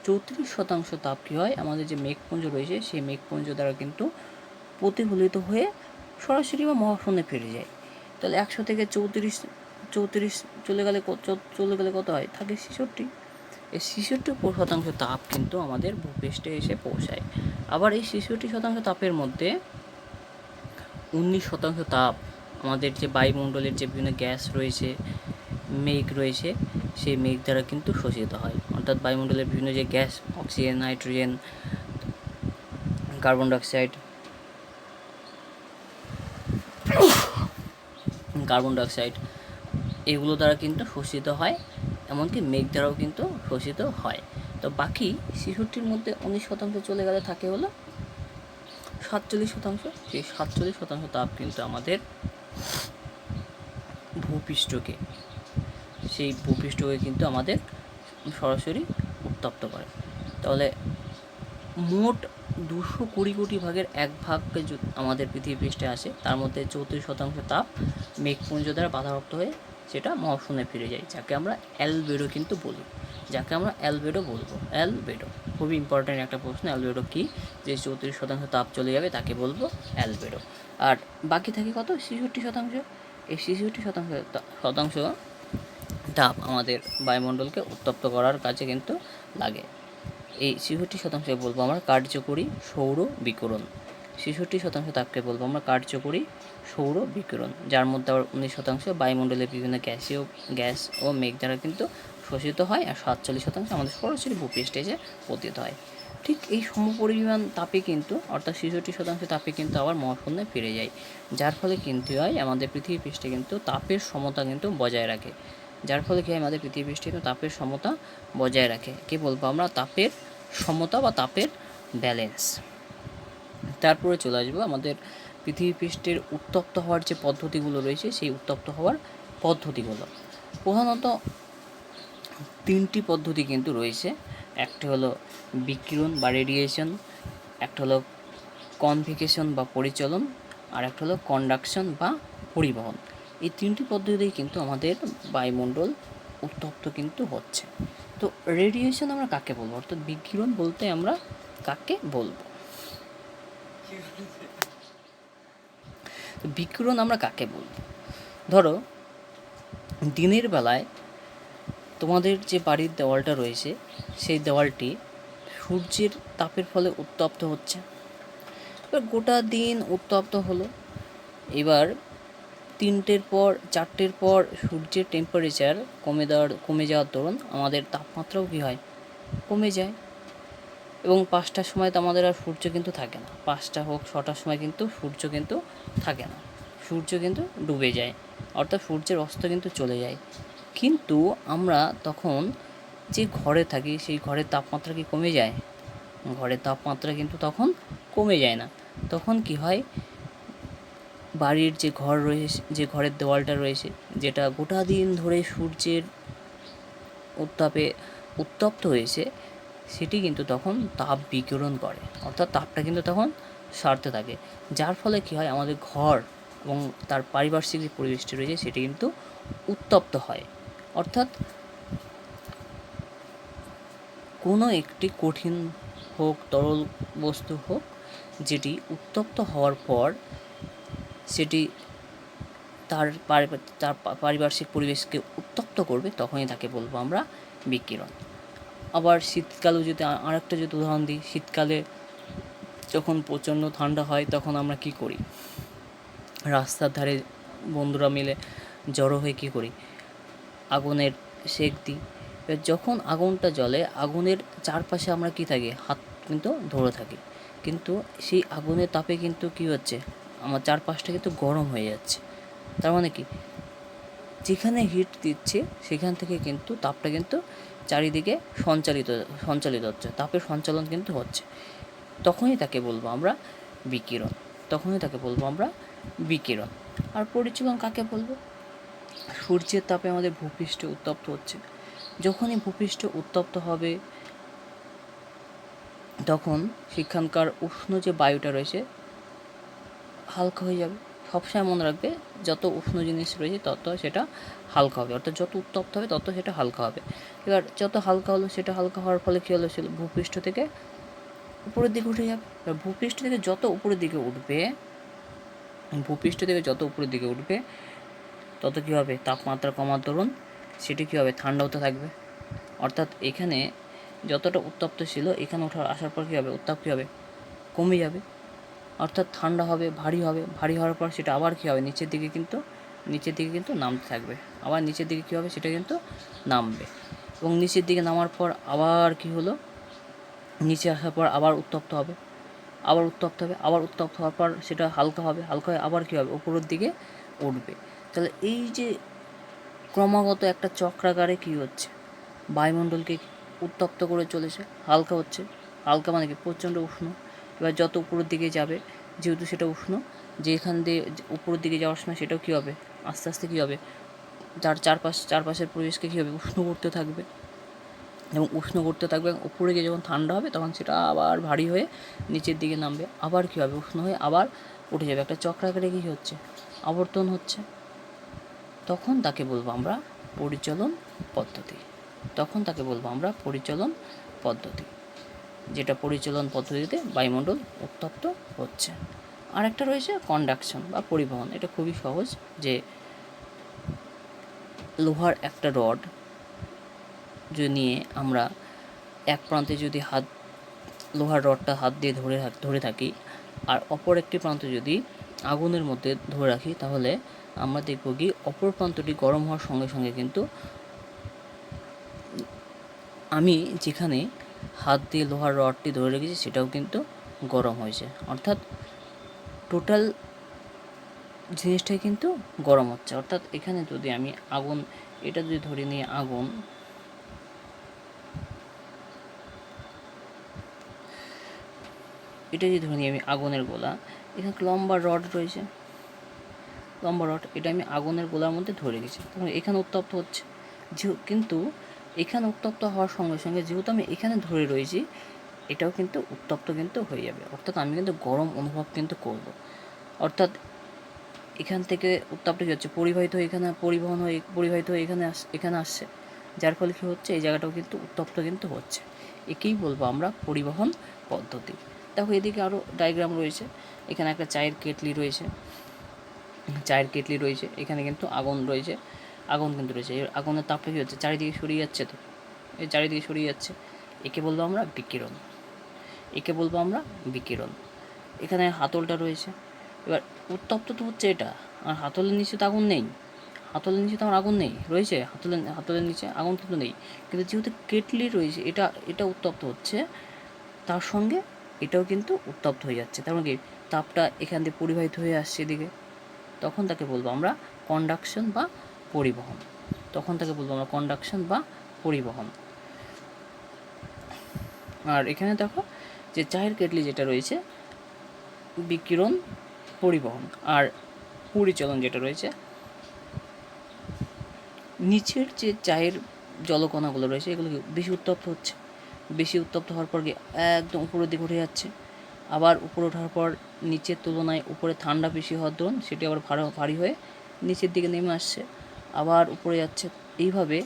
34% তাপ কী হয়, আমাদের যে মেঘপুঞ্জ রয়েছে সেই মেঘপুঞ্জ দ্বারা কিন্তু প্রতিফলিত হয়ে সরাসরি বা মহাশূন্যে ফিরে যায়। তাহলে 100 থেকে 34 চলে গেলে কত হয়, থাকে 66। এই 66% তাপ কিন্তু আমাদের ভূপৃষ্ঠে এসে পৌঁছায়। আবার এই 66% তাপের মধ্যে 19% তাপ আমাদের যে বায়ুমণ্ডলের যে বিভিন্ন গ্যাস রয়েছে, মেঘ রয়েছে, সেই মেঘ দ্বারা কিন্তু শোষিত হয়। অর্থাৎ বায়ুমণ্ডলের বিভিন্ন যে gas, oxygen, nitrogen, carbon dioxide এগুলো দ্বারা কিন্তু শোষিত হয়, এমনকি মেঘ দ্বারাও কিন্তু শোষিত হয়। তো বাকি 66-র মধ্যে 19% চলে গেলে থাকে হলো 47%। সেই 47% তাপ কিন্তু আমাদের ভূপৃষ্ঠকে কিন্তু আমাদের সরাসরি উত্তপ্ত করে। তাহলে মোট 220 কোটি ভাগের 1 ভাগকে আমাদের পৃথিবী পৃষ্ঠে আসে, তার মধ্যে 34% তাপ মেঘপুঞ্জ দ্বারা বাধাপ্রাপ্ত হয়ে সেটা মহাশূন্যে ফিরে যায়, যাকে আমরা অ্যালবেডো কিন্তু বলি, অ্যালবেডো খুবই ইম্পর্ট্যান্ট একটা প্রশ্ন। অ্যালবেডো কী, যে 34% তাপ চলে যাবে তাকে বলবো অ্যালবেডো। আর বাকি থাকে কত, 66%। এই 66% তাপ আমাদের বায়ুমণ্ডলকে উত্তপ্ত করার কাজে কিন্তু লাগে। এই 66% বলবো আমরা কার্যকরী সৌর বিকিরণ। 66% তাপকে বলবো আমরা কার্যকরী সৌর বিকিরণ, যার মধ্যে আবার 19% বায়ুমণ্ডলের বিভিন্ন গ্যাস ও মেঘ দ্বারা কিন্তু শোষিত হয়, আর 47% আমাদের সরাসরি ভূপৃষ্ঠে এসে পতিত হয়। ঠিক এই সমপরিমাণ তাপে কিন্তু অর্থাৎ 66% তাপে কিন্তু আবার মহাশূন্যে ফিরে যায়, যার ফলে কিন্তু হয় আমাদের পৃথিবী পৃষ্ঠে কিন্তু তাপের সমতা কিন্তু বজায় রাখে, যার ফলে কি হয় আমাদের পৃথিবী পৃষ্ঠে কিন্তু তাপের সমতা বজায় রাখে। কি বলবো আমরা? তাপের সমতা বা তাপের ব্যালেন্স। তারপরে চলে আসবো আমাদের পৃথিবী পৃষ্ঠের উত্তপ্ত হওয়ার যে পদ্ধতিগুলো রয়েছে, সেই উত্তপ্ত হওয়ার পদ্ধতিগুলো প্রধানত 3টি পদ্ধতি কিন্তু রয়েছে। একটা হলো বিকিরণ বা রেডিয়েশন, একটা হলো কনভেকশন বা পরিচলন, আর একটা হলো কন্ডাকশন বা পরিবহন। এই 3টি পদ্ধতিতেই কিন্তু আমাদের বায়ুমণ্ডল উত্তপ্ত কিন্তু হচ্ছে। তো রেডিয়েশন আমরা কাকে বলবো, অর্থাৎ বিকিরণ বলতে আমরা কাকে বলবো? বিকিরণ আমরা কাকে বলবো? ধরো দিনের বেলায় তোমাদের যে বাড়ির দেওয়ালটা রয়েছে, সেই দেওয়ালটি সূর্যের তাপের ফলে উত্তপ্ত হচ্ছে। এবার গোটা দিন উত্তপ্ত হলো। এবার 3টের পর 4টের পর সূর্যের টেম্পারেচার কমে যাওয়ার দরুন আমাদের তাপমাত্রাও কী হয়? কমে যায়। এবং 5টার সময় তো আমাদের আর সূর্য কিন্তু থাকে না, 5টা হোক 6টার সময় কিন্তু সূর্য কিন্তু থাকে না, সূর্য কিন্তু ডুবে যায়, অর্থাৎ সূর্যের অস্ত কিন্তু চলে যায়। কিন্তু আমরা তখন যে ঘরে থাকি, সেই ঘরের তাপমাত্রা কি কমে যায়? ঘরের তাপমাত্রা কিন্তু তখন কমে যায় না। তখন কি হয়, বাড়ির যে ঘর রয়েছে, যে ঘরের দেওয়ালটা রয়েছে, যেটা গোটা দিন ধরে সূর্যের উত্তাপে উত্তপ্ত হয়েছে, সেটি কিন্তু তখন তাপ বিকিরণ করে, অর্থাৎ তাপটা কিন্তু তখন সারতে থাকে, যার ফলে কী হয় আমাদের ঘর এবং তার পারিপার্শ্বিক যে পরিবেশটি রয়েছে সেটি কিন্তু উত্তপ্ত হয়। অর্থাৎ কোনো একটি কঠিন হোক তরল বস্তু হোক, যেটি উত্তপ্ত হওয়ার পর সেটি তার পারিপার্শ্বিক পরিবেশকে উত্তপ্ত করবে, তখনই তাকে বলবো আমরা বিকিরণ। আবার শীতকালেও যদি আরেকটা যদি উদাহরণ দিই, শীতকালে যখন প্রচণ্ড ঠান্ডা হয় তখন আমরা কী করি? রাস্তার ধারে বন্ধুরা মিলে জড়ো হয়ে কী করি? আগুনের সেক দিই। এবার যখন আগুনটা জ্বলে, আগুনের চারপাশে আমরা কী থাকি? হাত কিন্তু ধরে থাকি, কিন্তু সেই আগুনের তাপে কিন্তু কী হচ্ছে? আমার চারপাশটা কিন্তু গরম হয়ে যাচ্ছে। তার মানে কি, যেখানে হিট দিচ্ছে সেখান থেকে কিন্তু তাপটা কিন্তু চারিদিকে সঞ্চালিত হচ্ছে, তাপের সঞ্চালন কিন্তু হচ্ছে। তখনই তাকে বলবো আমরা বিকিরণ, আর পরিচলন কাকে বলবো? সূর্যের তাপে আমাদের ভূপৃষ্ঠ উত্তপ্ত হচ্ছে, যখনই ভূপৃষ্ঠ উত্তপ্ত হবে তখন সেখানকার উষ্ণ যে বায়ুটা রয়েছে হালকা হয়ে যাবে। সবসময় মনে রাখবে, যত উষ্ণ জিনিস রয়েছে তত সেটা হালকা হবে, অর্থাৎ যত উত্তপ্ত হবে তত সেটা হালকা হবে। এবার যত হালকা হলো, সেটা হালকা হওয়ার ফলে কী হলো? সেটা ভূপৃষ্ঠ থেকে উপরের দিকে উঠে যাবে। এবার ভূপৃষ্ঠ থেকে যত উপরের দিকে উঠবে তত কী হবে? তাপমাত্রা কমার দরুন সেটি কী হবে? ঠান্ডা হতে থাকবে। অর্থাৎ এখানে যতটা উত্তপ্ত ছিল, এখানে আসার পর কী হবে? উত্তাপ কী হবে? কমে যাবে, অর্থাৎ ঠান্ডা হবে, ভারী হওয়ার পর সেটা আবার কী হবে? নিচের দিকে কিন্তু নামতে থাকবে। আবার নিচের দিকে কী হবে? সেটা কিন্তু নামবে, এবং নিচের দিকে নামার পর আবার কী হলো? নিচে আসার পর আবার উত্তপ্ত হবে, আবার উত্তপ্ত হওয়ার পর সেটা হালকা হয়ে আবার কী হবে? উপরের দিকে উঠবে। তাহলে এই যে ক্রমাগত একটা চক্রাকারে কী হচ্ছে? বায়ুমণ্ডলকে উত্তপ্ত করে চলেছে, হালকা মানে কি? প্রচণ্ড উষ্ণ। এবার যত উপরের দিকে যাবে, যেহেতু সেটা উষ্ণ, যেখান দিয়ে উপরের দিকে যাওয়ার সময় সেটাও কী হবে? আস্তে আস্তে কী হবে? তার চারপাশের পরিবেশকে কী হবে? উষ্ণ করতে থাকবে, এবং উপরে গিয়ে যখন ঠান্ডা হবে তখন সেটা আবার ভারী হয়ে নিচের দিকে নামবে, আবার কী হবে? উষ্ণ হয়ে আবার উঠে যাবে। একটা চক্রাকারে কী হচ্ছে? আবর্তন হচ্ছে। তখন তাকে বলবো আমরা পরিচলন পদ্ধতি, যেটা পরিচলন পদ্ধতিতে বায়ুমণ্ডল উত্তপ্ত হচ্ছে। আর একটা রয়েছে কন্ডাকশন বা পরিবহন। এটা খুবই সহজ, যে লোহার একটা রড যদি নিয়ে আমরা এক প্রান্তে যদি লোহার রডটা হাত দিয়ে ধরে থাকি, আর অপর একটি প্রান্ত যদি আগুনের মধ্যে ধরে রাখি, তাহলে আমরা দেখব কি অপর প্রান্তটি গরম হওয়ার সঙ্গে সঙ্গে কিন্তু আমি যেখানে হাত দিয়ে লোহার রডটি ধরে রেখেছি সেটাও কিন্তু গরম হয়েছে, অর্থাৎ টোটাল জিনিসটাই কিন্তু গরম হচ্ছে। অর্থাৎ এখানে যদি আমি আগুন, এটা যদি ধরে নিয়ে আগুন, এটা যদি ধরে নিয়ে আমি আগুনের গোলা, এখানে লম্বা রড রয়েছে, লম্বা রড, এটা আমি আগুনের গোলার মধ্যে ধরে রেখেছি, তখন এখানে উত্তপ্ত হচ্ছে। কিন্তু এখানে উত্তপ্ত হওয়ার সঙ্গে সঙ্গে যেহেতু আমি এখানে ধরে রয়েছি, এটাও কিন্তু উত্তপ্ত কিন্তু হয়ে যাবে, অর্থাৎ আমি কিন্তু গরম অনুভব কিন্তু করব। অর্থাৎ এখান থেকে উত্তাপটা কী হচ্ছে, পরিবাহিত হয়ে এখানে পরিবাহিত হয়ে এখানে আসছে, যার ফলে কী হচ্ছে, এই জায়গাটাও কিন্তু উত্তপ্ত কিন্তু হচ্ছে। একেই বলবো আমরা পরিবহন পদ্ধতি। দেখো এদিকে আরও ডায়াগ্রাম রয়েছে, এখানে একটা চায়ের কেটলি রয়েছে, এখানে কিন্তু আগুন রয়েছে, আগুন কিন্তু রয়েছে, এই আগুনের তাপটা কী হচ্ছে, চারিদিকে ছড়িয়ে যাচ্ছে, তো এই চারিদিকে ছড়িয়ে যাচ্ছে, একে বলবো আমরা বিকিরণ। এখানে হাতলটা রয়েছে, এবার উত্তপ্ত তো হচ্ছে এটা, আর হাতলের নিচে তো আগুন নেই, আমার আগুন নেই, রয়েছে হাতলের নিচে আগুন কিন্তু নেই, কিন্তু যেহেতু কেটলি রয়েছে, এটা উত্তপ্ত হচ্ছে, তার সঙ্গে এটাও কিন্তু উত্তপ্ত হয়ে যাচ্ছে, তার মানে কি তাপটা এখান দিয়ে পরিবাহিত হয়ে আসছে এদিকে, তখন তাকে বলবো আমরা কন্ডাকশন বা পরিবহন। আর এখানে দেখো যে চায়ের কেটলি যেটা রয়েছে বিকিরণ পরিবহন, আর পরিচলন যেটা রয়েছে, নিচের যে চায়ের জলকণাগুলো রয়েছে এগুলো বেশি উত্তপ্ত হওয়ার পর গিয়ে একদম উপরের দিকে উঠে যাচ্ছে, আবার উপরে ওঠার পর নিচের তুলনায় উপরে ঠান্ডা বেশি হওয়ার দরুন সেটি আবার ভারী হয়ে নিচের দিকে নেমে আসছে, আবার উপরে যাচ্ছে। এইভাবে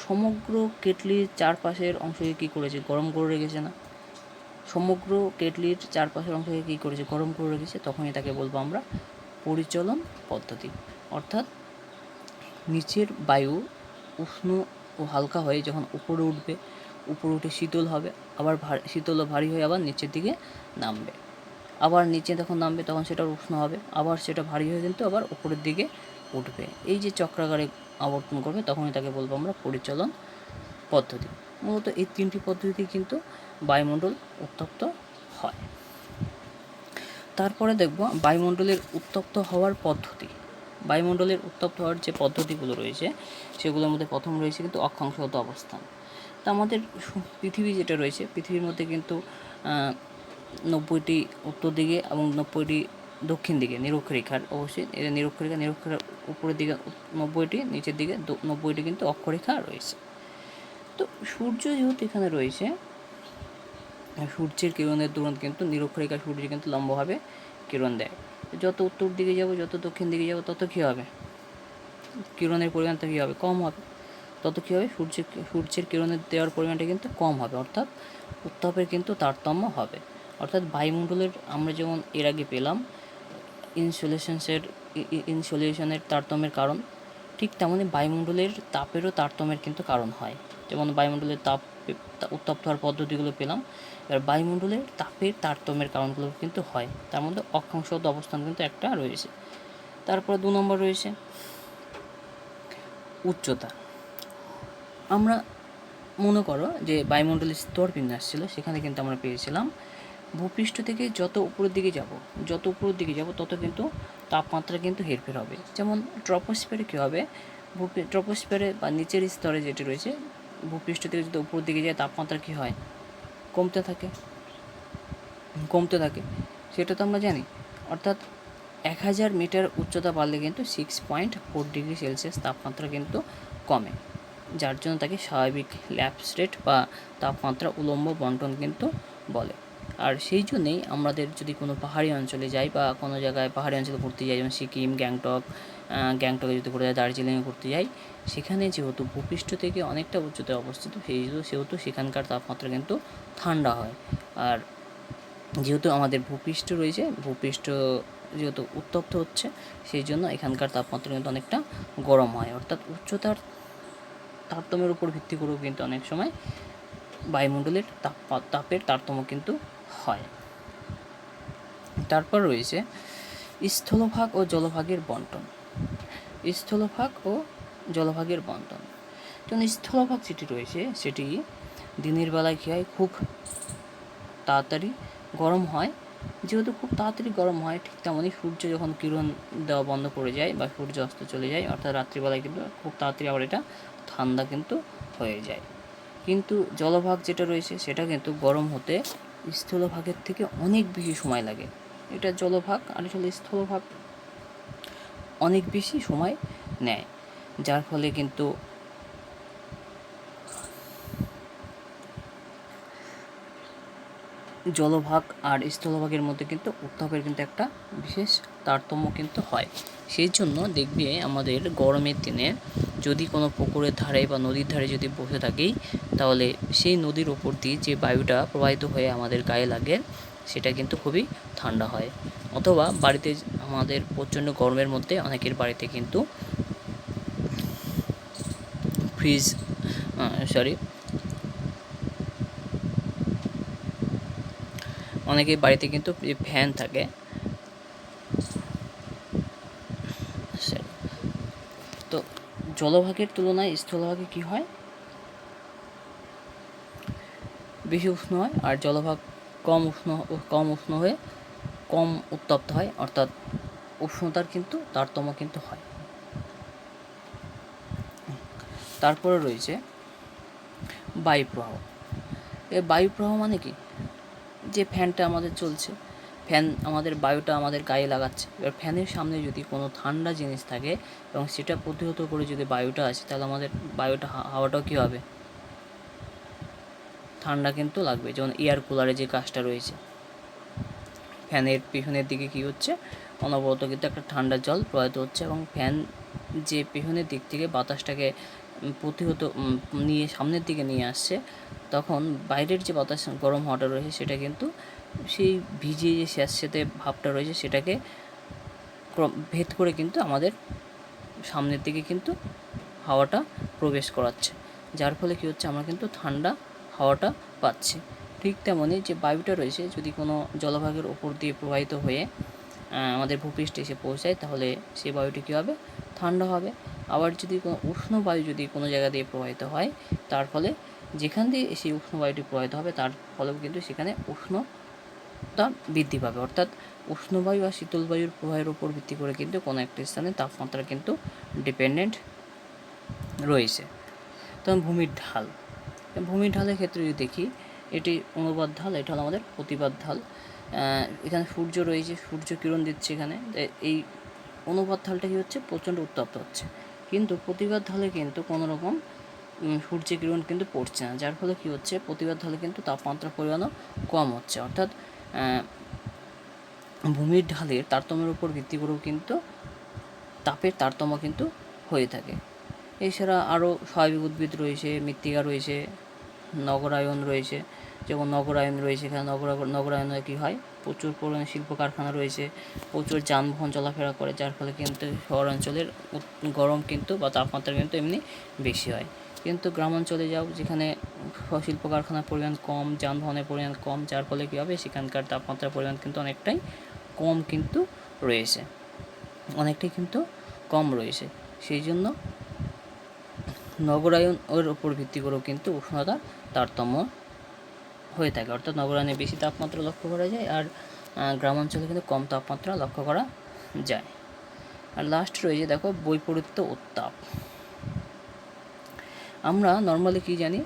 সমগ্র কেটলির চারপাশের অংশকে কী করেছে, গরম করে রেখেছে না, সমগ্র কেটলির চারপাশের অংশকে কী করেছে, গরম করে রেখেছে, তখনই তাকে বলবো আমরা পরিচলন পদ্ধতি। অর্থাৎ নিচের বায়ু উষ্ণ ও হালকা হয়ে যখন উপরে উঠে শীতল হবে, আবার শীতল ও ভারী হয়ে আবার নিচের দিকে নামবে, আবার নিচে যখন নামবে তখন সেটা উষ্ণ হবে, আবার সেটা ভারী হয়ে কিন্তু আবার উপরের দিকে উঠবে, এই যে চক্রাকারে আবর্তন করবে, তখনই তাকে বলবো আমরা পরিচলন পদ্ধতি। মূলত এই তিনটি পদ্ধতি কিন্তু বায়ুমণ্ডল উত্তপ্ত হয়। তারপরে দেখব বায়ুমণ্ডলের উত্তপ্ত হওয়ার পদ্ধতি। বায়ুমণ্ডলের উত্তপ্ত হওয়ার যে পদ্ধতিগুলো রয়েছে সেগুলোর মধ্যে প্রথম রয়েছে কিন্তু অক্ষাংশগত অবস্থান। তা আমাদের পৃথিবী যেটা রয়েছে, পৃথিবীর মধ্যে কিন্তু 90টি উত্তর দিকে এবং 90টি দক্ষিণ দিকে নিরক্ষরেখার, অবশ্যই এটা নিরক্ষরেখার উপরের দিকে 90টি, নিচের দিকে 90টি কিন্তু অক্ষরেখা রয়েছে। তো সূর্য যেহেতু এখানে রয়েছে, সূর্যের কিরণের দরুন কিন্তু নিরক্ষরেখা সূর্য কিন্তু লম্বভাবে কিরণ দেয়, যত উত্তর দিকে যাব, যত দক্ষিণ দিকে যাব, তত কী হবে, কিরণের পরিমাণটা কী হবে, কম হবে, তত কী হবে, সূর্যের কিরণের দেওয়ার পরিমাণটা কিন্তু কম হবে, অর্থাৎ উত্তাপের কিন্তু তারতম্য হবে। অর্থাৎ বায়ুমণ্ডলের আমরা যেমন এর আগে পেলাম ইনসোলেশনের তারতম্যের কারণ, ঠিক তেমনই বায়ুমণ্ডলের তাপেরও তারতম্যের কিন্তু কারণ হয়। যেমন বায়ুমণ্ডলের উত্তপ্ত হওয়ার পদ্ধতিগুলো পেলাম, এবার বায়ুমণ্ডলের তাপের তারতম্যের কারণগুলো কিন্তু হয়, তার মধ্যে অক্ষাংশগত অবস্থান কিন্তু একটা রয়েছে। তারপরে 2 নম্বর রয়েছে উচ্চতা। আমরা মনে করো যে বায়ুমণ্ডলের স্তর বিন্যাস ছিল, সেখানে কিন্তু আমরা পেয়েছিলাম ভূপৃষ্ঠ থেকে যত উপরের দিকে যাব তত কিন্তু তাপমাত্রা কিন্তু হেরফের হবে। যেমন ট্রপোস্ফিয়ারে কী হবে, ট্রপোস্ফিয়ারে বা নিচের স্তরে যেটি রয়েছে, ভূপৃষ্ঠ থেকে যদি উপরের দিকে যায় তাপমাত্রা কী হয়, কমতে থাকে, সেটা তো আমরা জানি। অর্থাৎ 1000 মিটার উচ্চতা বাড়লে কিন্তু 6.4 ডিগ্রি সেলসিয়াস তাপমাত্রা কিন্তু কমে, যার জন্য তাকে স্বাভাবিক ল্যাপস রেট বা তাপমাত্রা উলম্ব বন্টন কিন্তু বলে। আর সেই জন্যেই আমাদের যদি কোনো পাহাড়ি অঞ্চলে যাই বা কোনো জায়গায় পাহাড়ি অঞ্চলে ঘুরতে যাই, যেমন সিকিম, গ্যাংটকে যদি ঘুরতে যাই, দার্জিলিংয়ে ঘুরতে যাই, সেখানে যেহেতু ভূপৃষ্ঠ থেকে অনেকটা উচ্চতায় অবস্থিত, সেহেতু সেখানকার তাপমাত্রা কিন্তু ঠান্ডা হয়। আর যেহেতু আমাদের ভূপৃষ্ঠ রয়েছে, ভূপৃষ্ঠ যেহেতু উত্তপ্ত হচ্ছে, সেই জন্য এখানকার তাপমাত্রা কিন্তু অনেকটা গরম হয়। অর্থাৎ উচ্চতার তারতম্যের উপর ভিত্তি করেও কিন্তু অনেক সময় বায়ুমণ্ডলের তাপের তারতম্য কিন্তু হয়। তারপর রয়েছে স্থলভাগ ও জলভাগের বন্টন। স্থলভাগ ও জলভাগের বন্টন, যেমন স্থলভাগ যেটি রয়েছে সেটি দিনের বেলায় কী হয়, খুব তাড়াতাড়ি গরম হয়। যেহেতু খুব তাড়াতাড়ি গরম হয়, ঠিক তেমনই সূর্য যখন কিরণ দেওয়া বন্ধ করে যায় বা সূর্য অস্ত চলে যায়, অর্থাৎ রাত্রিবেলায় কিন্তু খুব তাড়াতাড়ি আবার এটা ঠান্ডা কিন্তু হয়ে যায়। কিন্তু জলভাগ যেটা রয়েছে সেটা কিন্তু গরম হতে স্থলভাগের থেকে অনেক বেশি সময় লাগে। এটা জলভাগ, আর আসলে স্থলভাগ অনেক বেশি সময় নেয়, যার ফলে কিন্তু জলভাগ আর স্থলভাগের মধ্যে কিন্তু উত্তাপের কিন্তু একটা বিশেষ তারতম্য কিন্তু হয়। সেই জন্য দেখবে আমাদের গরমের দিনে যদি কোনো পুকুরের ধারে বা নদীর ধারে যদি বসে থাকি, তাহলে সেই নদীর ওপর দিয়ে যে বায়ুটা প্রবাহিত হয়ে আমাদের গায়ে লাগে সেটা কিন্তু খুবই ঠান্ডা হয়। অথবা বাড়িতে আমাদের প্রচণ্ড গরমের মধ্যে অনেকের বাড়িতে কিন্তু ফ্রিজ অনেকের বাড়িতে কিন্তু ফ্যান থাকে। তো জলভাগের তুলনায় স্থলভাগে কী হয়, বেশি উষ্ণ হয়, আর জলভাগ কম উষ্ণ হয়ে কম উত্তপ্ত হয়, অর্থাৎ উষ্ণতার কিন্তু তারতম্য কিন্তু হয়। তারপরে রয়েছে বায়ুপ্রবাহ। এই বায়ুপ্রবাহ মানে কি, যে ফ্যানটা আমাদের চলছে, ফ্যান আমাদের বায়ুটা আমাদের গায়ে লাগাচ্ছে, এবার ফ্যানের সামনে যদি কোনো ঠান্ডা জিনিস থাকে এবং সেটা প্রতিহত করে যদি বায়ুটা আসে, তাহলে আমাদের বায়ুটা হাওয়াটাও কী হবে, ঠান্ডা কিন্তু লাগবে। যেমন এয়ার কুলারে যে কাজটা রয়েছে, ফ্যানের পেছনের দিকে কী হচ্ছে, অনবরত কিন্তু একটা ঠান্ডা জল প্রবাহিত হচ্ছে, এবং ফ্যান যে পেছনের দিক থেকে বাতাসটাকে প্রতিহত নিয়ে সামনের দিকে নিয়ে আসছে, তখন বাইরের যে বাতাস গরম হওয়াটা রয়েছে সেটা কিন্তু সেই ভিজিয়ে যে স্যাঁতস্যাঁতে ভাবটা রয়েছে সেটাকে ভেদ করে কিন্তু আমাদের সামনের দিকে কিন্তু হাওয়াটা প্রবেশ করাচ্ছে, যার ফলে কী হচ্ছে, আমরা কিন্তু ঠান্ডা হাওয়াটা পাচ্ছি। ঠিক তেমনই যে বায়ুটা রয়েছে, যদি কোনো জলভাগের ওপর দিয়ে প্রবাহিত হয়ে আমাদের ভূপৃষ্ঠে এসে পৌঁছায়, তাহলে সেই বায়ুটি কী হবে, ঠান্ডা হবে। আবার যদি কোনো উষ্ণ বায়ু যদি কোনো জায়গা দিয়ে প্রবাহিত হয়, তার ফলে যেখান দিয়ে সেই উষ্ণ বায়ুটি প্রবাহিত হবে তার ফলেও কিন্তু সেখানে উষ্ণতা বৃদ্ধি পাবে। অর্থাৎ উষ্ণ বায়ু আর শীতল বায়ুর প্রবাহের উপর ভিত্তি করে কিন্তু কোনো একটা স্থানে তাপমাত্রা কিন্তু ডিপেন্ডেন্ট রয়েছে। তখন ভূমির ঢাল, ভূমির ঢালের ক্ষেত্রে যদি দেখি, এটি অনুপাত ঢাল, এটা হলো আমাদের প্রতিপাত ঢাল। এখানে সূর্য রয়েছে, সূর্য কিরণ দিচ্ছে এখানে, এই অনুপাত ঢালটা কী হচ্ছে, প্রচণ্ড উত্তপ্ত হচ্ছে, কিন্তু প্রতিপাত ঢালে কিন্তু কোনো রকম সূর্যের কিরণ কিন্তু পড়ছে না, যার ফলে কী হচ্ছে, প্রতিপাত ঢালে কিন্তু তাপমাত্রার পরিমাণও কম হচ্ছে। অর্থাৎ ভূমির ঢালের তারতম্যের উপর ভিত্তি করেও কিন্তু তাপের তারতম্য কিন্তু হয়ে থাকে। এছাড়া আরও স্বাভাবিক উদ্ভিদ রয়েছে, মৃত্তিকা রয়েছে, নগরায়ন রয়েছে। যেমন নগরায়ন রয়েছে, এখানে নগরায়নে কী হয়, প্রচুর পরিমাণে শিল্প কারখানা রয়েছে, প্রচুর যানবাহন চলাফেরা করে, যার ফলে কিন্তু শহরাঞ্চলের গরম কিন্তু বা তাপমাত্রা কিন্তু এমনি বেশি হয়। কিন্তু গ্রামাঞ্চলে যাও, যেখানে শিল্প কারখানার পরিমাণ কম, যানবাহনের পরিমাণ কম, যার ফলে কী হবে, সেখানকার তাপমাত্রার পরিমাণ কিন্তু অনেকটাই কম কিন্তু রয়েছে, অনেকটাই কিন্তু কম রয়েছে। সেই জন্য নগরায়নের ওপর ভিত্তি করেও কিন্তু উষ্ণতার তারতম্য হয়ে থাকে। অর্থাৎ নগরায়নে বেশি তাপমাত্রা লক্ষ্য করা যায়, আর গ্রামাঞ্চলে কিন্তু কম তাপমাত্রা লক্ষ্য করা যায়। আর লাস্ট রয়েছে দেখো বৈপরীত্য উত্তাপ। আমরা নর্মালি কী জানি,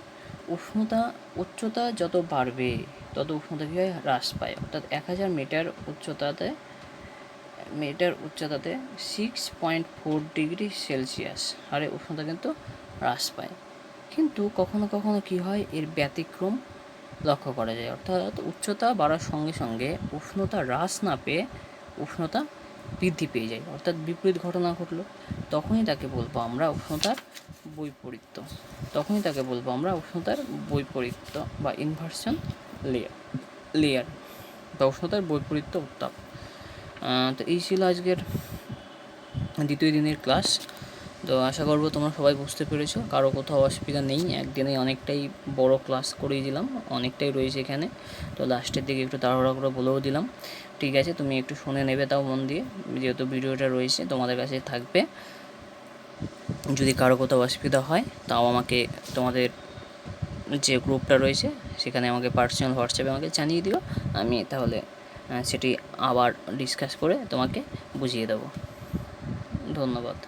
উচ্চতা যত বাড়বে তত উষ্ণতা কী হয়, হ্রাস পায়। অর্থাৎ 1000 মিটার উচ্চতাতে 6.4 ডিগ্রি সেলসিয়াস হারে উষ্ণতা কিন্তু হ্রাস পায়। কিন্তু কখনো কখনো কী হয়, এর ব্যতিক্রম লক্ষ্য করা যায়। অর্থাৎ উচ্চতা বাড়ার সঙ্গে সঙ্গে উষ্ণতা হ্রাস না পেয়ে উষ্ণতা বৃদ্ধি পেয়ে যায়, অর্থাৎ বিপরীত ঘটনা ঘটলো, তখনই তাকে বলবো আমরা উষ্ণতার বৈপরীত্য বা ইনভার্সন লেয়ার বা উষ্ণতার বৈপরীত্য উত্তাপ। তো এই ছিল আজকের দ্বিতীয় দিনের ক্লাস। তো আশা করব তোমরা সবাই বুঝতে পেরেছো, কারো কোথাও অসুবিধা নেই। একদিনে অনেকটাই বড় ক্লাস করিয়ে দিলাম, অনেকটাই রয়েছে এখানে। তো লাস্টের দিকে একটু তাড়াহুড়া করে বলেও দিলাম। ঠিক আছে, তুমি একটু শুনে নেবে তাও মন দিয়ে, যেহেতু ভিডিওটা রয়েছে তোমাদের কাছে থাকবে। যদি কারো কোথাও অসুবিধা হয় তাও আমাকে তোমাদের যে গ্রুপটা রয়েছে সেখানে আমাকে পার্সোনাল হোয়াটসঅ্যাপে আমাকে জানিয়ে দিও। আমি তাহলে সেটি আবার ডিসকাস করে তোমাকে বুঝিয়ে দেবো। ধন্যবাদ।